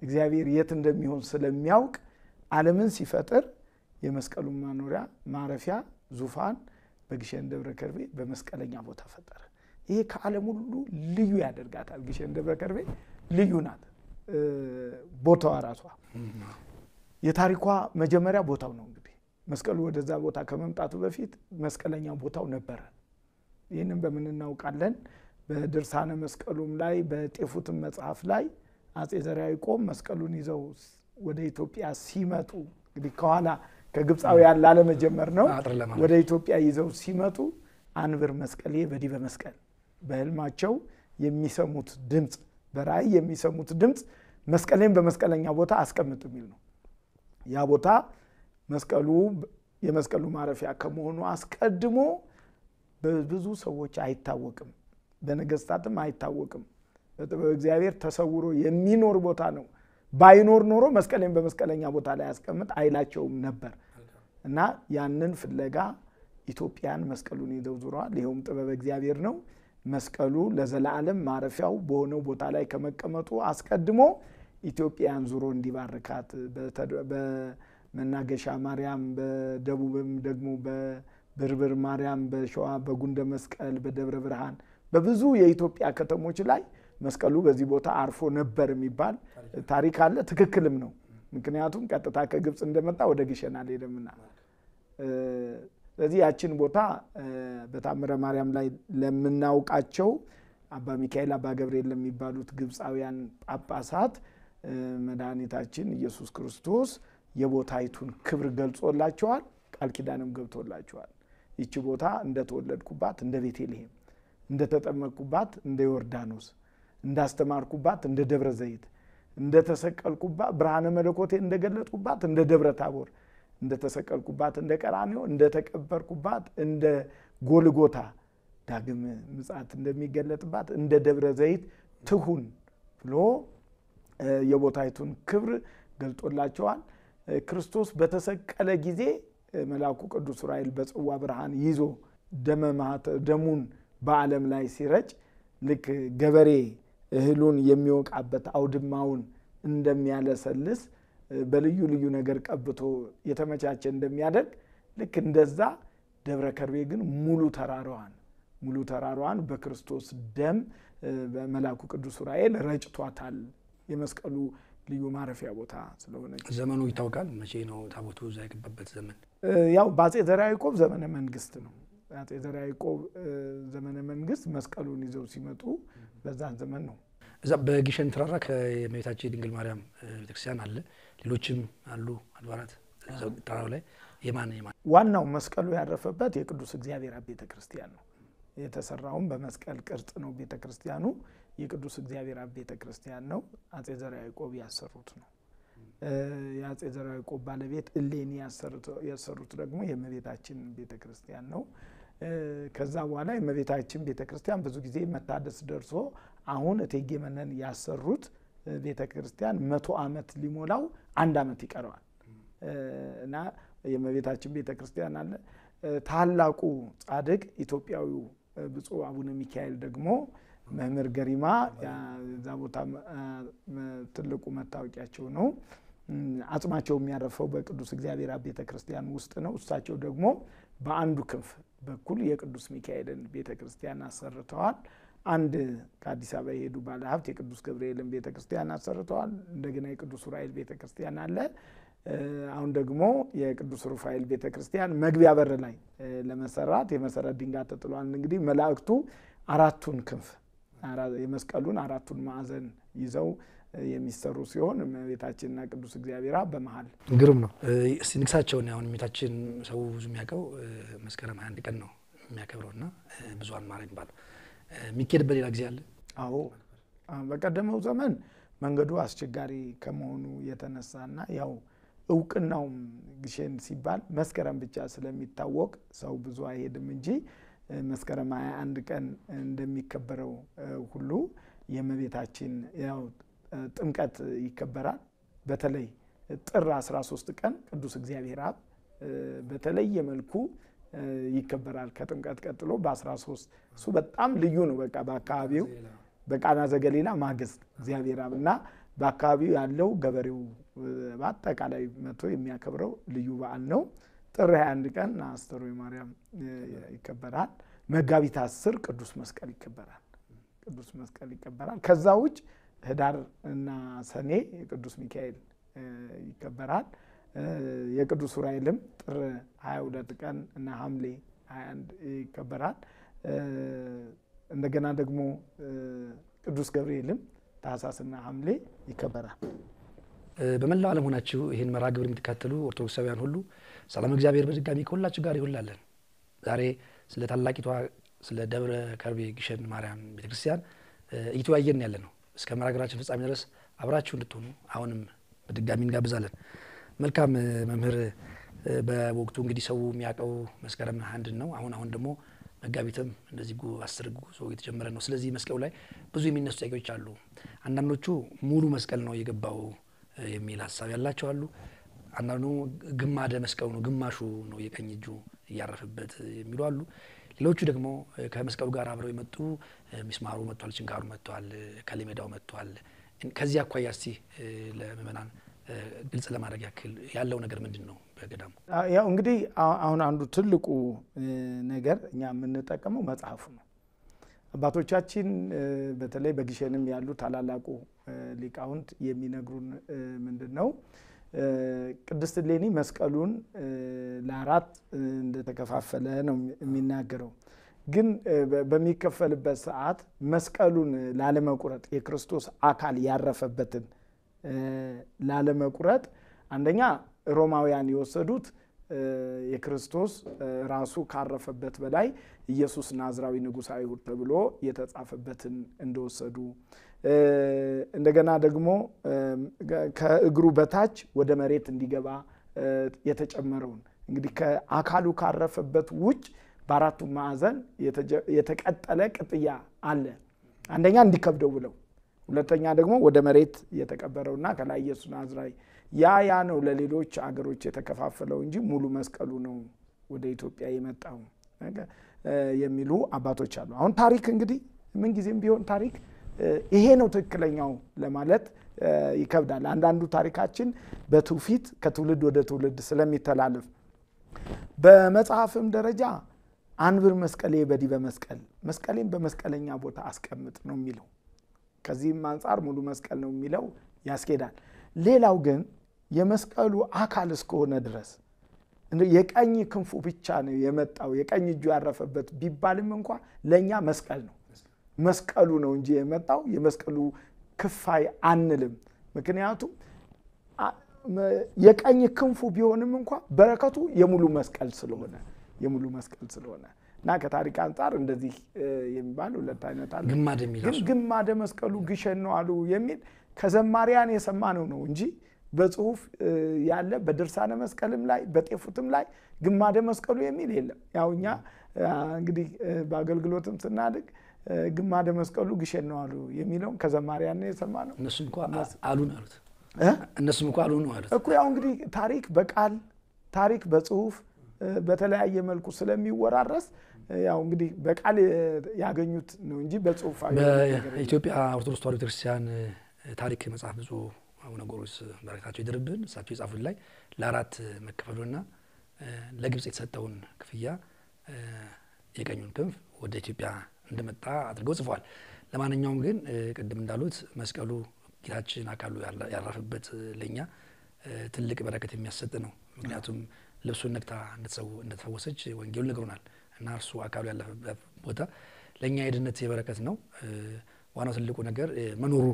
እግዚአብሔር የት እንደሚሆን ስለሚያውቅ ዓለምን ሲፈጥር የመስቀሉን ማኖሪያ ማረፊያ ዙፋን በግሸን ደብረ ከርቤ በመስቀለኛ ቦታ ፈጠረ። ይሄ ከዓለም ሁሉ ልዩ ያደርጋታል። ግሸን ደብረ ከርቤ ልዩ ናት። ቦታዋ ራሷ የታሪኳ መጀመሪያ ቦታው ነው። እንግዲህ መስቀሉ ወደዛ ቦታ ከመምጣቱ በፊት መስቀለኛ ቦታው ነበረ። ይህንን በምን እናውቃለን? በድርሳነ መስቀሉም ላይ በጤፉትም መጽሐፍ ላይ አጼ ዘርዓ ያዕቆብ መስቀሉን ይዘው ወደ ኢትዮጵያ ሲመጡ እንግዲህ ከኋላ ከግብፃውያን ላለመጀመር ነው። ወደ ኢትዮጵያ ይዘው ሲመጡ አንብር መስቀሌ በዲበ መስቀል በህልማቸው የሚሰሙት ድምጽ በራእይ የሚሰሙት ድምጽ መስቀሌን በመስቀለኛ ቦታ አስቀምጥ የሚል ነው። ያ ቦታ መስቀሉ የመስቀሉ ማረፊያ ከመሆኑ አስቀድሞ በብዙ ሰዎች አይታወቅም፣ በነገስታትም አይታወቅም። በእግዚአብሔር ተሰውሮ የሚኖር ቦታ ነው። ባይኖር ኖሮ መስቀሌን በመስቀለኛ ቦታ ላይ ያስቀምጥ አይላቸውም ነበር እና ያንን ፍለጋ ኢትዮጵያን መስቀሉን ይዘው ዙረዋል። ይሄውም ጥበብ እግዚአብሔር ነው። መስቀሉ ለዘላለም ማረፊያው በሆነው ቦታ ላይ ከመቀመጡ አስቀድሞ ኢትዮጵያን ዙሮ እንዲባርካት በመናገሻ ማርያም፣ በደቡብም ደግሞ በብርብር ማርያም፣ በሸዋ በጉንደ መስቀል፣ በደብረ ብርሃን በብዙ የኢትዮጵያ ከተሞች ላይ መስቀሉ በዚህ ቦታ አርፎ ነበር የሚባል ታሪክ አለ። ትክክልም ነው። ምክንያቱም ቀጥታ ከግብጽ እንደመጣ ወደ ግሸን አልሄደምና። ስለዚህ ያችን ቦታ በታምረ ማርያም ላይ ለምናውቃቸው አባ ሚካኤል አባ ገብርኤል ለሚባሉት ግብፃውያን ጳጳሳት መድኃኒታችን ኢየሱስ ክርስቶስ የቦታይቱን ክብር ገልጾላቸዋል፣ ቃል ኪዳንም ገብቶላቸዋል። ይቺ ቦታ እንደተወለድኩባት እንደ ቤተልሔም፣ እንደተጠመቅኩባት እንደ ዮርዳኖስ፣ እንዳስተማርኩባት እንደ ደብረ ዘይት፣ እንደተሰቀልኩባት ብርሃነ መለኮቴ እንደገለጥኩባት እንደ ደብረ ታቦር፣ እንደተሰቀልኩባት እንደ ቀራንዮ፣ እንደተቀበርኩባት እንደ ጎልጎታ ዳግም ምጽአት እንደሚገለጥባት እንደ ደብረ ዘይት ትሁን ብሎ የቦታይቱን ክብር ገልጦላቸዋል። ክርስቶስ በተሰቀለ ጊዜ መልአኩ ቅዱስ ዑራኤል በጽዋ ብርሃን ይዞ ደሙን በዓለም ላይ ሲረጭ ልክ ገበሬ እህሉን የሚወቃበት አውድማውን እንደሚያለሰልስ በልዩ ልዩ ነገር ቀብቶ የተመቻቸ እንደሚያደርግ ልክ እንደዛ ደብረ ከርቤ ግን ሙሉ ተራራዋን በክርስቶስ ደም በመልአኩ ቅዱስ ዑራኤል ረጭቷታል። የመስቀሉ ልዩ ማረፊያ ቦታ ስለሆነ ዘመኑ ይታወቃል። መቼ ነው ታቦቱ እዛ የገባበት ዘመን? ያው በአጼ ዘርዓ ያዕቆብ ዘመነ መንግስት ነው። አጼ ዘርዓ ያዕቆብ ዘመነ መንግስት መስቀሉን ይዘው ሲመጡ በዛን ዘመን ነው። እዛ በግሸን ተራራ ከእመቤታችን ድንግል ማርያም ቤተክርስቲያን አለ፣ ሌሎችም አሉ አድባራት ተራራው ላይ። የማን ዋናው መስቀሉ ያረፈበት የቅዱስ እግዚአብሔር አብ ቤተክርስቲያን ነው። የተሰራውም በመስቀል ቅርጽ ነው። ቤተክርስቲያኑ የቅዱስ እግዚአብሔር አብ ቤተክርስቲያን ነው። አጼ ዘርዓ ያዕቆብ ያሰሩት ነው። የአጼ ዘርዓ ያዕቆብ ባለቤት እሌኒ ያሰሩት ደግሞ የእመቤታችን ቤተክርስቲያን ነው። ከዛ በኋላ የእመቤታችን ቤተክርስቲያን ብዙ ጊዜ መታደስ ደርሶ አሁን እቴጌ መነን ያሰሩት ቤተክርስቲያን 100 ዓመት ሊሞላው 1 ዓመት ይቀረዋል እና የእመቤታችን ቤተክርስቲያን አለ። ታላቁ ጻድቅ ኢትዮጵያዊው ብፁዕ አቡነ ሚካኤል ደግሞ መምህር ገሪማ ዛ ቦታ ትልቁ መታወቂያቸው ነው። አጽማቸው የሚያረፈው በቅዱስ እግዚአብሔር አብ ቤተክርስቲያን ውስጥ ነው። እሳቸው ደግሞ በአንዱ ክንፍ በኩል የቅዱስ ሚካኤልን ቤተክርስቲያን አሰርተዋል። አንድ ከአዲስ አበባ የሄዱ ባለሀብት የቅዱስ ገብርኤልን ቤተክርስቲያን አሰርተዋል። እንደገና የቅዱስ ዑራኤል ቤተክርስቲያን አለ። አሁን ደግሞ የቅዱስ ሩፋኤል ቤተክርስቲያን መግቢያ በር ላይ ለመሰራት የመሰረት ድንጋይ ተጥሏል። እንግዲህ መላእክቱ አራቱን ክንፍ የመስቀሉን አራቱን ማዕዘን ይዘው የሚሰሩ ሲሆን እመቤታችንና ቅዱስ እግዚአብሔር በመሃል ግሩም ነው። እስቲ ንግሳቸውን አሁን እመቤታችን ሰው ብዙ የሚያውቀው መስከረም 21 ቀን ነው የሚያከብረውና ብዙሃን ማርያም ይባላል። ሚካኤል በሌላ ጊዜ አለ? አዎ በቀደመው ዘመን መንገዱ አስቸጋሪ ከመሆኑ የተነሳና ያው እውቅናውም ግሸን ሲባል መስከረም ብቻ ስለሚታወቅ ሰው ብዙ አይሄድም እንጂ መስከረም 21 ቀን እንደሚከበረው ሁሉ የእመቤታችን ያው ጥምቀት ይከበራል። በተለይ ጥር 13 ቀን ቅዱስ እግዚአብሔር አብ በተለየ መልኩ ይከበራል ከጥምቀት ቀጥሎ በ13 እሱ በጣም ልዩ ነው። በቃ በአካባቢው በቃና ዘገሊላ ማግስት እግዚአብሔር አብና በአካባቢው ያለው ገበሬው በአጠቃላይ መጥቶ የሚያከብረው ልዩ በዓል ነው። ጥር 21 ቀን አስተርዮ ማርያም ይከበራል። መጋቢት 10 ቅዱስ መስቀል ይከበራል። ቅዱስ መስቀል ይከበራል። ከዛ ውጭ ህዳር እና ሰኔ ቅዱስ ሚካኤል ይከበራል። የቅዱስ ዑራኤልም ጥር 22 ቀን እና ሐምሌ 21 ይከበራል። እንደገና ደግሞ ቅዱስ ገብርኤልም ታኅሳስና ሐምሌ ይከበራል። በመላው ዓለም ሆናችሁ ይሄን መርሃ ግብር የምትከታተሉ ኦርቶዶክሳውያን ሁሉ ሰላም እግዚአብሔር በድጋሚ ከሁላችሁ ጋር ይሁንላለን። ዛሬ ስለ ታላቂቷ ስለ ደብረ ከርቤ ግሸን ማርያም ቤተክርስቲያን እየተወያየን ያለ ነው። እስከ መርሃ ግብራችን ፍጻሜ ድረስ አብራችሁ እንድትሆኑ አሁንም በድጋሚ እንጋብዛለን። መልካም መምህር፣ በወቅቱ እንግዲህ ሰው የሚያውቀው መስከረም 21 ነው። አሁን ደግሞ መጋቢትም እንደዚህ 10 ጉዞ እየተጀመረ ነው። ስለዚህ መስቀሉ ላይ ብዙ የሚነሱ ጥያቄዎች አሉ። አንዳንዶቹ ሙሉ መስቀል ነው የገባው የሚል ሐሳብ ያላቸው አሉ። አንዳንዱ ግማደ መስቀሉ ነው ግማሹ ነው የቀኝ እጁ ያረፈበት የሚሉ አሉ። ሌሎቹ ደግሞ ከመስቀሉ ጋር አብረው የመጡ ሚስማሩ መጥቷል፣ ችንካሩ መጥቷል፣ ከሊሜዳው መጥቷል። ከዚህ አኳያ እስቲ ለምእመናን ግልጽ ለማድረግ ያክል ያለው ነገር ምንድነው? በገዳሙ ያው እንግዲህ አሁን አንዱ ትልቁ ነገር እኛ የምንጠቀመው መጽሐፉ ነው። አባቶቻችን በተለይ በግሸንም ያሉ ታላላቁ ሊቃውንት የሚነግሩን ምንድነው? ቅድስት እሌኒ መስቀሉን ለአራት እንደተከፋፈለ ነው የሚናገረው። ግን በሚከፈልበት ሰዓት መስቀሉን ላለመቁረጥ የክርስቶስ አካል ያረፈበትን ላለመቁረጥ አንደኛ ሮማውያን የወሰዱት የክርስቶስ ራሱ ካረፈበት በላይ ኢየሱስ ናዝራዊ ንጉሥ አይሁድ ተብሎ የተጻፈበትን እንደወሰዱ እንደገና ደግሞ ከእግሩ በታች ወደ መሬት እንዲገባ የተጨመረውን እንግዲህ ከአካሉ ካረፈበት ውጭ በአራቱ ማዕዘን የተቀጠለ ቅጥያ አለ። አንደኛ እንዲከብደው ብለው፣ ሁለተኛ ደግሞ ወደ መሬት የተቀበረውና ከላይ ኢየሱስ ናዝራዊ ያ ነው ለሌሎች አገሮች የተከፋፈለው እንጂ ሙሉ መስቀሉ ነው ወደ ኢትዮጵያ የመጣው የሚሉ አባቶች አሉ። አሁን ታሪክ እንግዲህ ምን ጊዜም ቢሆን ታሪክ ይሄ ነው ትክክለኛው ለማለት ይከብዳል። አንዳንዱ ታሪካችን በትውፊት ከትውልድ ወደ ትውልድ ስለሚተላለፍ በመጽሐፍም ደረጃ አንብር መስቀሌ በዲበ መስቀል መስቀሌን በመስቀለኛ ቦታ አስቀምጥ ነው የሚለው። ከዚህም አንፃር ሙሉ መስቀል ነው የሚለው ያስኬዳል። ሌላው ግን የመስቀሉ አካል እስከሆነ ድረስ የቀኝ ክንፉ ብቻ ነው የመጣው የቀኝ እጁ ያረፈበት ቢባልም እንኳን ለኛ መስቀል ነው መስቀሉ ነው እንጂ የመጣው የመስቀሉ ክፋይ አንልም። ምክንያቱም የቀኝ ክንፉ ቢሆንም እንኳን በረከቱ የሙሉ መስቀል ስለሆነ እና ከታሪክ አንፃር እንደዚህ የሚባል ሁለት አይነት አለ። ግን ግማደ መስቀሉ ግሸን ነው አሉ የሚል ከዘማሪያን የሰማነው ነው እንጂ በጽሁፍ ያለ በድርሳነ መስቀልም ላይ በጤፉትም ላይ ግማደ መስቀሉ የሚል የለም። ያው እኛ እንግዲህ በአገልግሎትም ስናድግ ግማደ መስቀሉ ግሸን ነው አሉ የሚለው ከዘማሪያን ነው የሰማነው። እነሱም እንኳን አሉ ነው አሉት እኮ። ያው እንግዲህ ታሪክ በጽሁፍ በተለያየ መልኩ ስለሚወራረስ ያው እንግዲህ በቃል ያገኙት ነው እንጂ በጽሁፍ በኢትዮጵያ ኦርቶዶክስ ተዋሕዶ ቤተክርስቲያን ታሪክ መጽሐፍ ብዙ አቡነ ጎርጎርዮስ በረከታቸው ይደርብን እሳቸው የጻፉት ላይ ለአራት መከፈሉና ለግብጽ የተሰጠውን ክፍያ የቀኙን ክንፍ ወደ ኢትዮጵያ እንደመጣ አድርገው ጽፈዋል። ለማንኛውም ግን ቅድም እንዳሉት መስቀሉ ጌታችን አካሉ ያረፈበት ለኛ ትልቅ በረከት የሚያሰጥ ነው። ምክንያቱም ልብሱን ነክታ እንደተፈወሰች ወንጌሉ ነግሮናል እና እርሱ አካሉ ያለፈበት ቦታ ለኛ የድነት የበረከት ነው። ዋናው ትልቁ ነገር መኖሩ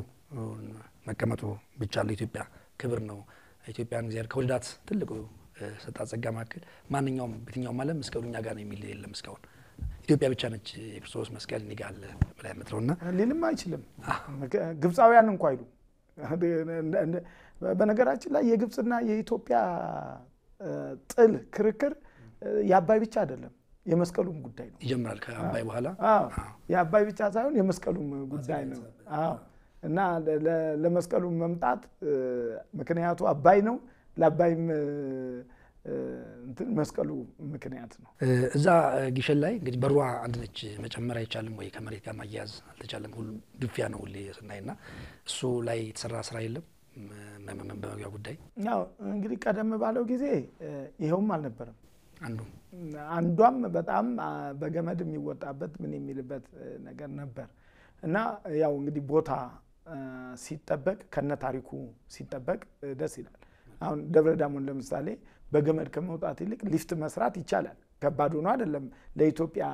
መቀመጡ ብቻ ለኢትዮጵያ ክብር ነው። ኢትዮጵያን እግዚአብሔር ከወልዳት ትልቁ ሰጣ ጸጋ ማከል ማንኛውም በትኛውም ዓለም መስቀሉኛ ጋር ነው የሚል የለም። እስካሁን ኢትዮጵያ ብቻ ነች የክርስቶስ መስቀል ንጋል በላይ መጥሮና ሊልም አይችልም። ግብጻውያን እንኳን አይሉ። በነገራችን ላይ የግብጽና የኢትዮጵያ ጥል ክርክር የአባይ ብቻ አይደለም የመስቀሉም ጉዳይ ነው። ይጀምራል ከአባይ በኋላ የአባይ ብቻ ሳይሆን የመስቀሉም ጉዳይ ነው። እና ለመስቀሉ መምጣት ምክንያቱ አባይ ነው። ለአባይም እንትን መስቀሉ ምክንያት ነው። እዛ ግሸን ላይ እንግዲህ በሯ አንድ ነች መጨመር አይቻልም ወይ ከመሬት ጋር ማያያዝ አልተቻለም። ሁሉ ድፊያ ነው ሁሌ ስናይና እሱ ላይ የተሰራ ስራ የለም በመግቢያ ጉዳይ። ያው እንግዲህ ቀደም ባለው ጊዜ ይሄውም አልነበረም። አንዷም በጣም በገመድ የሚወጣበት ምን የሚልበት ነገር ነበር እና ያው እንግዲህ ቦታ ሲጠበቅ ከነ ታሪኩ ሲጠበቅ ደስ ይላል። አሁን ደብረ ዳሞን ለምሳሌ በገመድ ከመውጣት ይልቅ ሊፍት መስራት ይቻላል። ከባድ ሆኖ አይደለም። ለኢትዮጵያ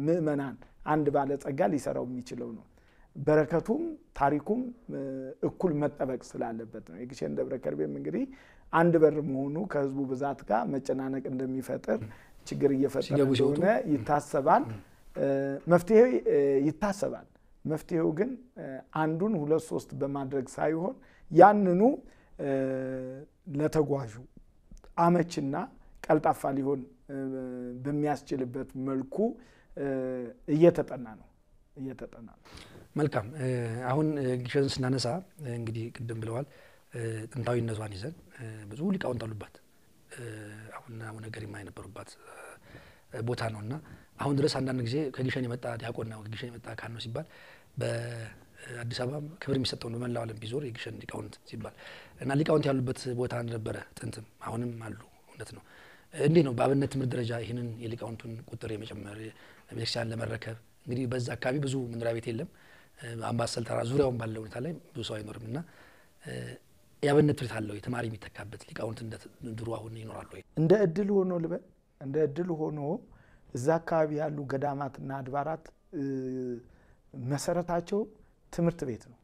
ምዕመናን አንድ ባለጸጋ ሊሰራው የሚችለው ነው። በረከቱም ታሪኩም እኩል መጠበቅ ስላለበት ነው። የግሸን ደብረ ከርቤም እንግዲህ አንድ በር መሆኑ ከህዝቡ ብዛት ጋር መጨናነቅ እንደሚፈጥር ችግር እየፈጠረ እንደሆነ ይታሰባል። መፍትሄ ይታሰባል። መፍትሄው ግን አንዱን ሁለት ሶስት በማድረግ ሳይሆን ያንኑ ለተጓዡ አመችና ቀልጣፋ ሊሆን በሚያስችልበት መልኩ እየተጠና ነው። መልካም። አሁን ግሸን ስናነሳ እንግዲህ ቅድም ብለዋል ጥንታዊነቷን ይዘን ብዙ ሊቃውንት አሉባት። አሁን ገሪማ የነበሩባት ቦታ ነውና አሁን ድረስ አንዳንድ ጊዜ ከግሸን የመጣ ዲያቆን ነው ከግሸን የመጣ ካህን ነው ሲባል በአዲስ አበባ ክብር የሚሰጠው ነው በመላው ዓለም ቢዞር የግሸን ሊቃውንት ሲባል እና ሊቃውንት ያሉበት ቦታ ነበረ ጥንትም አሁንም አሉ። እውነት ነው። እንዴ ነው በአብነት ትምህርት ደረጃ ይህንን የሊቃውንቱን ቁጥር የመጨመር ቤተክርስቲያን ለመረከብ እንግዲህ በዛ አካባቢ ብዙ መኖሪያ ቤት የለም። አምባሰል ተራ ዙሪያውን ባለው ሁኔታ ላይ ብዙ ሰው አይኖርምና ያብነት ትምህርት አለው የተማሪ የሚተካበት ሊቃውንት እንደ ድሮ አሁን ይኖራሉ ወይ? እንደ እድል ሆኖ ልበል እንደ እድል ሆኖ እዛ አካባቢ ያሉ ገዳማትና አድባራት መሰረታቸው ትምህርት ቤት ነው።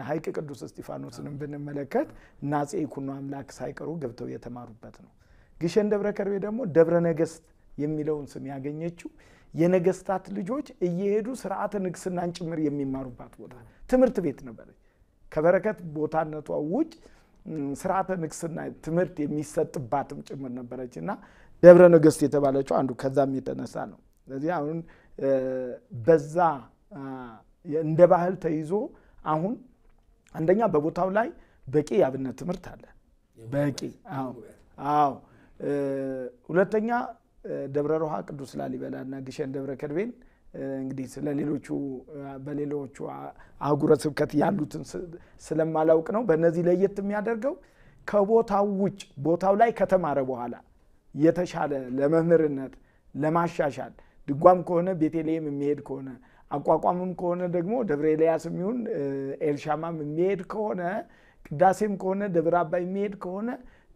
ሐይቅ ቅዱስ እስጢፋኖስንም ብንመለከት እና አፄ ይኩኖ አምላክ ሳይቀሩ ገብተው የተማሩበት ነው። ግሸን ደብረ ከርቤ ደግሞ ደብረ ነገስት የሚለውን ስም ያገኘችው የነገስታት ልጆች እየሄዱ ስርዓተ ንግስናን ጭምር የሚማሩባት ቦታ ትምህርት ቤት ነበረች። ከበረከት ቦታነቷ ውጭ ስርዓተ ንግስና ትምህርት የሚሰጥባትም ጭምር ነበረችና ደብረ ነገስት የተባለችው አንዱ ከዛም የተነሳ ነው። ስለዚህ አሁን በዛ እንደ ባህል ተይዞ አሁን አንደኛ በቦታው ላይ በቂ ያብነት ትምህርት አለ። በቂ ሁለተኛ ደብረ ሮሃ ቅዱስ ላሊበላና ግሸን ደብረ ከርቤን እንግዲህ ስለሌሎቹ በሌሎቹ አህጉረ ስብከት ያሉትን ስለማላውቅ ነው። በእነዚህ ለየት የሚያደርገው ከቦታው ውጭ ቦታው ላይ ከተማረ በኋላ የተሻለ ለመምህርነት ለማሻሻል ድጓም ከሆነ ቤተልሔም የሚሄድ ከሆነ አቋቋምም ከሆነ ደግሞ ደብረ ኤልያስም ይሁን ኤልሻማም የሚሄድ ከሆነ ቅዳሴም ከሆነ ደብረ አባይ የሚሄድ ከሆነ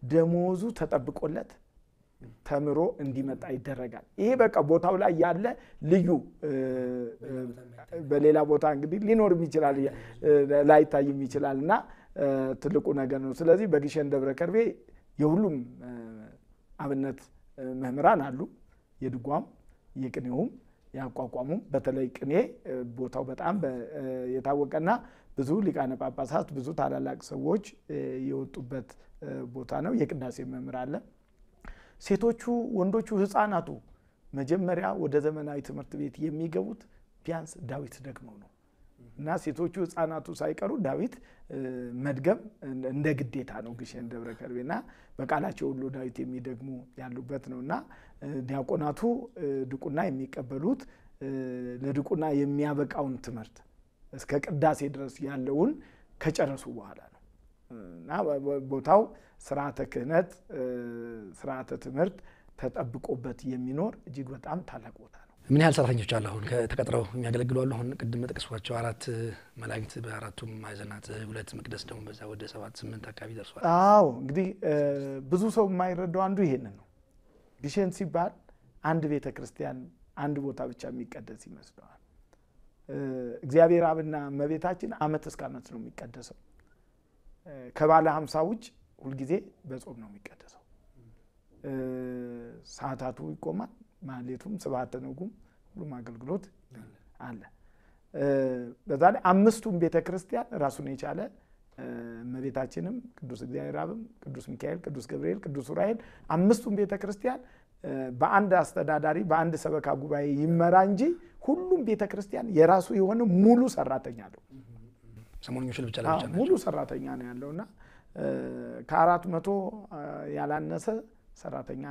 ደሞዙ ተጠብቆለት ተምሮ እንዲመጣ ይደረጋል። ይሄ በቃ ቦታው ላይ ያለ ልዩ በሌላ ቦታ እንግዲህ ሊኖርም ይችላል ላይታይም ይችላልና ትልቁ ነገር ነው። ስለዚህ በግሸን ደብረ ከርቤ የሁሉም አብነት መምህራን አሉ። የድጓም የቅኔውም ያቋቋሙም በተለይ ቅኔ ቦታው በጣም የታወቀና ብዙ ሊቃነ ጳጳሳት ብዙ ታላላቅ ሰዎች የወጡበት ቦታ ነው። የቅዳሴ መምህር አለ። ሴቶቹ ወንዶቹ ህፃናቱ መጀመሪያ ወደ ዘመናዊ ትምህርት ቤት የሚገቡት ቢያንስ ዳዊት ደግመው ነው እና ሴቶቹ ህፃናቱ ሳይቀሩ ዳዊት መድገም እንደ ግዴታ ነው ግሸን ደብረ ከርቤና በቃላቸው ሁሉ ዳዊት የሚደግሙ ያሉበት ነውና ዲያቆናቱ ድቁና የሚቀበሉት ለድቁና የሚያበቃውን ትምህርት እስከ ቅዳሴ ድረስ ያለውን ከጨረሱ በኋላ ነው እና ቦታው ስርዓተ ክህነት ስርዓተ ትምህርት ተጠብቆበት የሚኖር እጅግ በጣም ታላቅ ቦታ ነው። ምን ያህል ሰራተኞች አሉ አሁን ተቀጥረው የሚያገለግሉ አሉ? አሁን ቅድም ጠቅሷቸው 4 መላእክት በአራቱም ማዕዘናት 2 መቅደስ ደግሞ በዛ ወደ 7-8 አካባቢ ደርሷል። አዎ እንግዲህ ብዙ ሰው የማይረዳው አንዱ ይሄንን ነው። ግሸን ሲባል አንድ ቤተክርስቲያን አንድ ቦታ ብቻ የሚቀደስ ይመስለዋል። እግዚአብሔር አብና እመቤታችን ዓመት እስከ ዓመት ነው የሚቀደሰው። ከባለ 50 ውጭ ሁሉ ጊዜ በጾም ነው የሚቀደሰው። ሰዓታቱ ይቆማል። ማለቱም ስብሐተ ነጉም ሁሉም አገልግሎት አለ። በዛ ላይ 5ቱም ቤተክርስቲያን ራሱን የቻለ እመቤታችንም ቅዱስ እግዚአብሔር አብም ቅዱስ ሚካኤል ቅዱስ ገብርኤል ቅዱስ ዑራኤል 5ቱም ቤተክርስቲያን በአንድ አስተዳዳሪ በአንድ ሰበካ ጉባኤ ይመራ እንጂ ሁሉም ቤተክርስቲያን የራሱ የሆነ ሙሉ ሰራተኛ አለው። ሰሞኑን ብቻ ሙሉ ሰራተኛ ነው ያለውና ከ400 ያላነሰ ሰራተኛ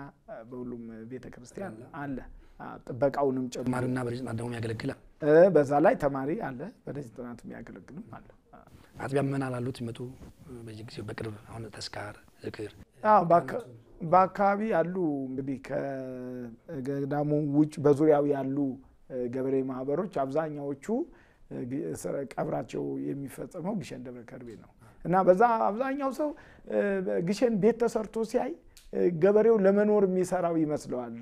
በሁሉም ቤተክርስቲያን አለ። ጥበቃውንም ጨማሪና በዚህ ጥናት ደግሞ ያገለግላል። በዛ ላይ ተማሪ አለ። በዚህ ጥናት የሚያገለግልም አለ። አጥቢያ ምናምን አሉት ይመጡ በየጊዜው በቅርብ አሁን ተስካር ዝክር በአካባቢ ያሉ እንግዲህ ከገዳሙ ውጭ በዙሪያው ያሉ ገበሬ ማህበሮች አብዛኛዎቹ ቀብራቸው የሚፈጸመው ግሸን ደብረ ከርቤ ነው እና በዛ አብዛኛው ሰው ግሸን ቤት ተሰርቶ ሲያይ ገበሬው ለመኖር የሚሰራው ይመስለዋል።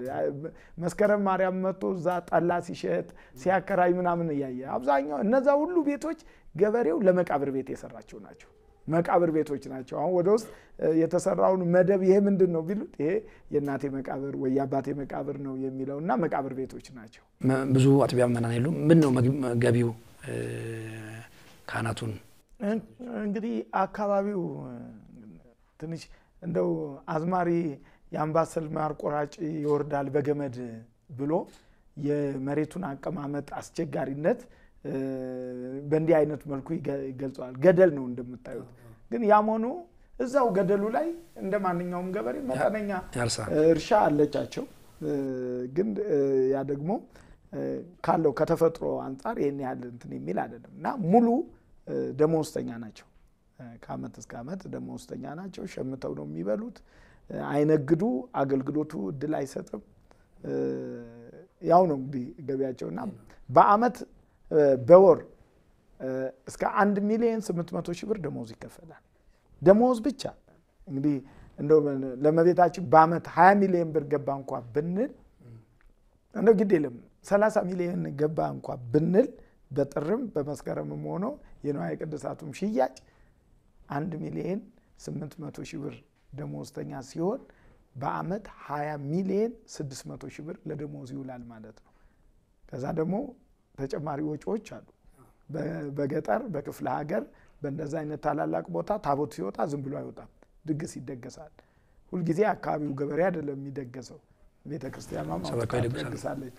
መስከረም ማርያም መጥቶ እዛ ጠላ ሲሸጥ ሲያከራይ ምናምን ያያየ አብዛኛው እነዛ ሁሉ ቤቶች ገበሬው ለመቃብር ቤት የሰራቸው ናቸው። መቃብር ቤቶች ናቸው። አሁን ወደ ውስጥ የተሰራውን መደብ ይሄ ምንድነው ቢሉት ይሄ የእናቴ መቃብር ወይ የአባቴ መቃብር ነው የሚለውና መቃብር ቤቶች ናቸው። ብዙ አጥቢያ መናን የሉ ምን ነው ገቢው ካህናቱን እንግዲህ አካባቢው ትንሽ እንደው አዝማሪ የአምባሰል ማር ቆራጭ ይወርዳል በገመድ ብሎ የመሬቱን አቀማመጥ አስቸጋሪነት በእንዲህ አይነት መልኩ ይገልጻል። ገደል ነው እንደምታዩት። ግን ያም ሆኖ እዛው ገደሉ ላይ እንደማንኛውም ገበሬ መጠነኛ እርሻ አለቻቸው። ግን ያ ደግሞ ካለው ከተፈጥሮ አንፃር ይሄን ያህል እንትን የሚል አይደለም እና ሙሉ ደሞዝተኛ ናቸው። ከዓመት እስከ ዓመት ደሞዝተኛ ናቸው። ሸምተው ነው የሚበሉት። አይነግዱ። አገልግሎቱ እድል አይሰጥም። ያው ነው እንግዲህ ገቢያቸውና በአመት በወር እስከ 1,800,000 ብር ደሞዝ ይከፈላል። ደሞዝ ብቻ እንግዲህ እንደው ለመቤታችን በአመት 20 ሚሊዮን ብር ገባ እንኳን ብንል እንደው ግድ የለም 30 ሚሊዮን ገባ እንኳን ብንል በጥርም በመስከረምም ሆኖ የንዋየ ቅድሳቱም ሽያጭ 1,800,000 ብር ደሞዝተኛ ሲሆን በአመት 20,600,000 ብር ለደሞዝ ይውላል ማለት ነው። ከዛ ደግሞ ተጨማሪ ወጪዎች አሉ። በገጠር በክፍለ ሀገር በእንደዛ አይነት ታላላቅ ቦታ ታቦት ሲወጣ ዝም ብሎ አይወጣም። ድግስ ይደገሳል። ሁሉ ጊዜ አካባቢው ገበሬ አይደለም የሚደገሰው። ቤተክርስቲያኗ ማውጣለች።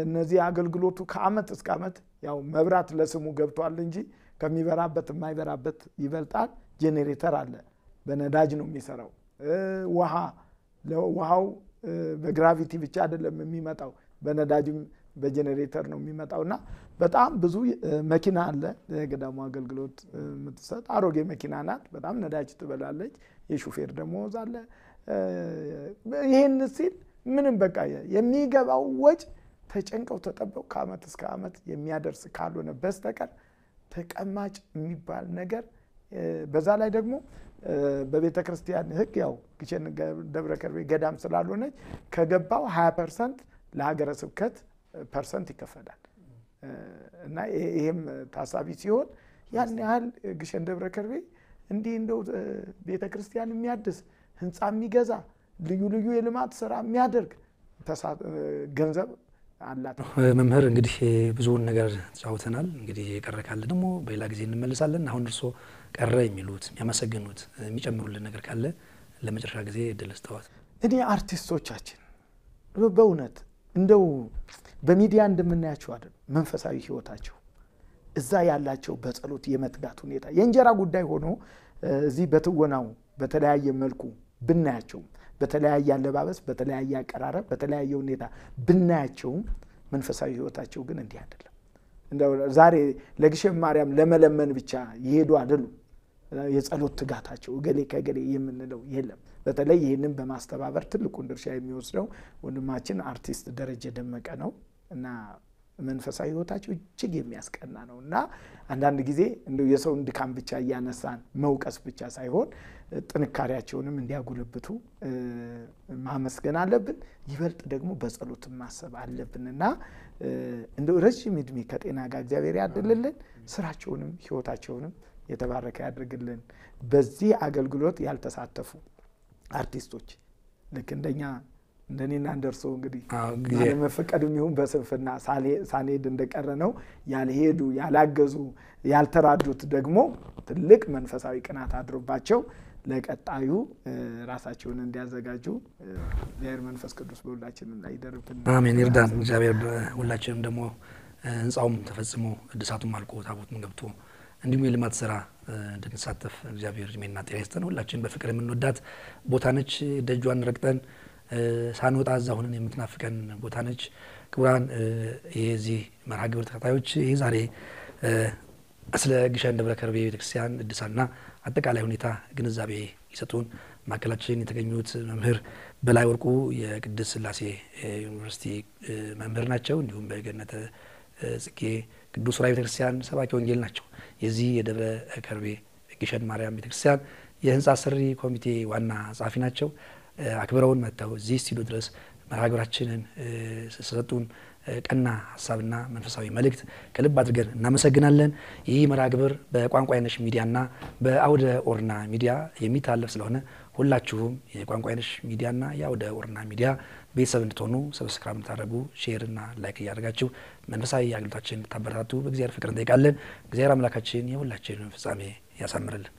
እነዚህ አገልግሎቱ ከአመት እስከ አመት ያው መብራት ለስሙ ገብቷል እንጂ ከሚበራበት የማይበራበት ይበልጣል። ጄኔሬተር አለ። በነዳጅ ነው የሚሰራው። ውሃው በግራቪቲ ብቻ አይደለም የሚመጣው በነዳጅም በጄኔሬተር ነው የሚመጣውና በጣም ብዙ መኪና አለ። ለገዳሙ አገልግሎት የምትሰጥ አሮጌ መኪና ናት። በጣም ነዳጅ ትበላለች። የሹፌር ደሞዝ አለ። ይሄን ሲል ምንም በቃ የሚገባው ወጭ ተጨንቀው ተጠበው ከአመት እስከ አመት የሚያደርስ ካልሆነ በስተቀር ተቀማጭ የሚባል ነገር በዛ ላይ ደግሞ በቤተክርስቲያን ሕግ ያው ግሸን ደብረ ከርቤ ገዳም ስላልሆነች ከገባው 20% ለሀገረ ስብከት ፐርሰንት ይከፈላል እና ይሄም ታሳቢ ሲሆን ያን ያህል ግሸን ደብረ ከርቤ እንዲህ እንደው ቤተክርስቲያን የሚያድስ ህንጻ የሚገዛ ልዩ ልዩ የልማት ስራ የሚያደርግ ገንዘብ አላት። መምህር እንግዲህ ብዙውን ነገር ተጫውተናል። እንግዲህ የቀረ ካለ ደግሞ በሌላ ጊዜ እንመለሳለን። አሁን እርሶ ቀረ የሚሉት የሚያመሰግኑት የሚጨምሩልን ነገር ካለ ለመጨረሻ ጊዜ እድል ስጠዋት። እኔ አርቲስቶቻችን በእውነት እንደው በሚዲያ እንደምናያቸው አይደል መንፈሳዊ ህይወታቸው እዛ ያላቸው በጸሎት የመትጋት ሁኔታ የእንጀራ ጉዳይ ሆኖ እዚህ በትወናው በተለያየ መልኩ ብናያቸው በተለያየ አለባበስ በተለያየ አቀራረብ በተለያየ ሁኔታ ብናያቸው መንፈሳዊ ህይወታቸው ግን እንዲህ አይደለም። እንደው ዛሬ ለግሸን ማርያም ለመለመን ብቻ ይሄዱ አይደሉም። የጸሎት ትጋታቸው ገሌ ከገሌ የምንለው የለም። በተለይ ይሄንን በማስተባበር ትልቁን ድርሻ የሚወስደው ወንድማችን አርቲስት ደረጀ ደመቀ ነው እና መንፈሳዊ ህይወታቸው እጅግ የሚያስቀና ነውና አንዳንድ ጊዜ እንደው የሰውን ድካም ብቻ ያነሳን መውቀስ ብቻ ሳይሆን ጥንካሬያቸውንም እንዲያጎለብቱ ማመስገን አለብን። ይበልጥ ደግሞ በጸሎት ማሰብ አለብንና እንደው ረጅም እድሜ ከጤና ጋር እግዚአብሔር ያድልልን። ስራቸውንም ህይወታቸውንም የተባረከ ያድርግልን። በዚህ አገልግሎት ያልተሳተፉ አርቲስቶች ልክ እንደኔና እንደርሶ እንግዲህ ለመፈቀድም ይሁን በስንፍና ሳኔድ እንደቀረ ነው ያልሄዱ ያላገዙ ያልተራዱት ደግሞ ትልቅ መንፈሳዊ ቅናት አድሮባቸው ለቀጣዩ ራሳቸውን እንዲያዘጋጁ እግዚአብሔር መንፈስ ቅዱስ በሁላችንም ላይ ይደርብን። አሜን። ይርዳን እግዚአብሔር። ሁላችንም ደግሞ ህንጻውም ተፈጽሞ እድሳቱም አልቆ ታቦቱም ገብቶ እንዲሁም የልማት ስራ እንድንሳተፍ እግዚአብሔር እድሜና ጤና ይስጠን። ሁላችን በፍቅር የምንወዳት ቦታ ነች። ደጇን ረግጠን ሳንወጣ እዛ ሆነን የምትናፍቀን ቦታ ነች። ክቡራን የዚህ መርሃ ግብር ተከታዮች ይህ ዛሬ ስለ ግሸን ደብረ ከርቤ ቤተክርስቲያን እድሳትና አጠቃላይ ሁኔታ ግንዛቤ ይሰጡን ማዕከላችን የተገኙት መምህር በላይ ወርቁ የቅድስት ሥላሴ ዩኒቨርሲቲ መምህር ናቸው። እንዲሁም በገነተ ጽጌ ቅዱስ ዑራኤል ቤተክርስቲያን ሰባኪ ወንጌል ናቸው። የዚህ የደብረ ከርቤ ግሸን ማርያም ቤተክርስቲያን የህንጻ ሰሪ ኮሚቴ ዋና ጸሐፊ ናቸው። አክብረውን መጥተው እዚህ ስቱዲዮ ድረስ መርሃ ግብራችንን ስለሰጡን ቀና ሐሳብና መንፈሳዊ መልእክት ከልብ አድርገን እናመሰግናለን። ይህ መርሃ ግብር በቋንቋይነሽ ሚዲያና በአውደ ኦርና ሚዲያ የሚታለፍ ስለሆነ ሁላችሁም የቋንቋይነሽ ሚዲያና የአውደ ኦርና ሚዲያ ቤተሰብ እንድትሆኑ ሰብስክራይብ እንድታደርጉ ሼርና ላይክ እያደረጋችሁ መንፈሳዊ አገልግሎታችንን እንድታበረታቱ በእግዚአብሔር ፍቅር እንጠይቃለን። እግዚአብሔር አምላካችን የሁላችንን ፍጻሜ ያሳምርልን።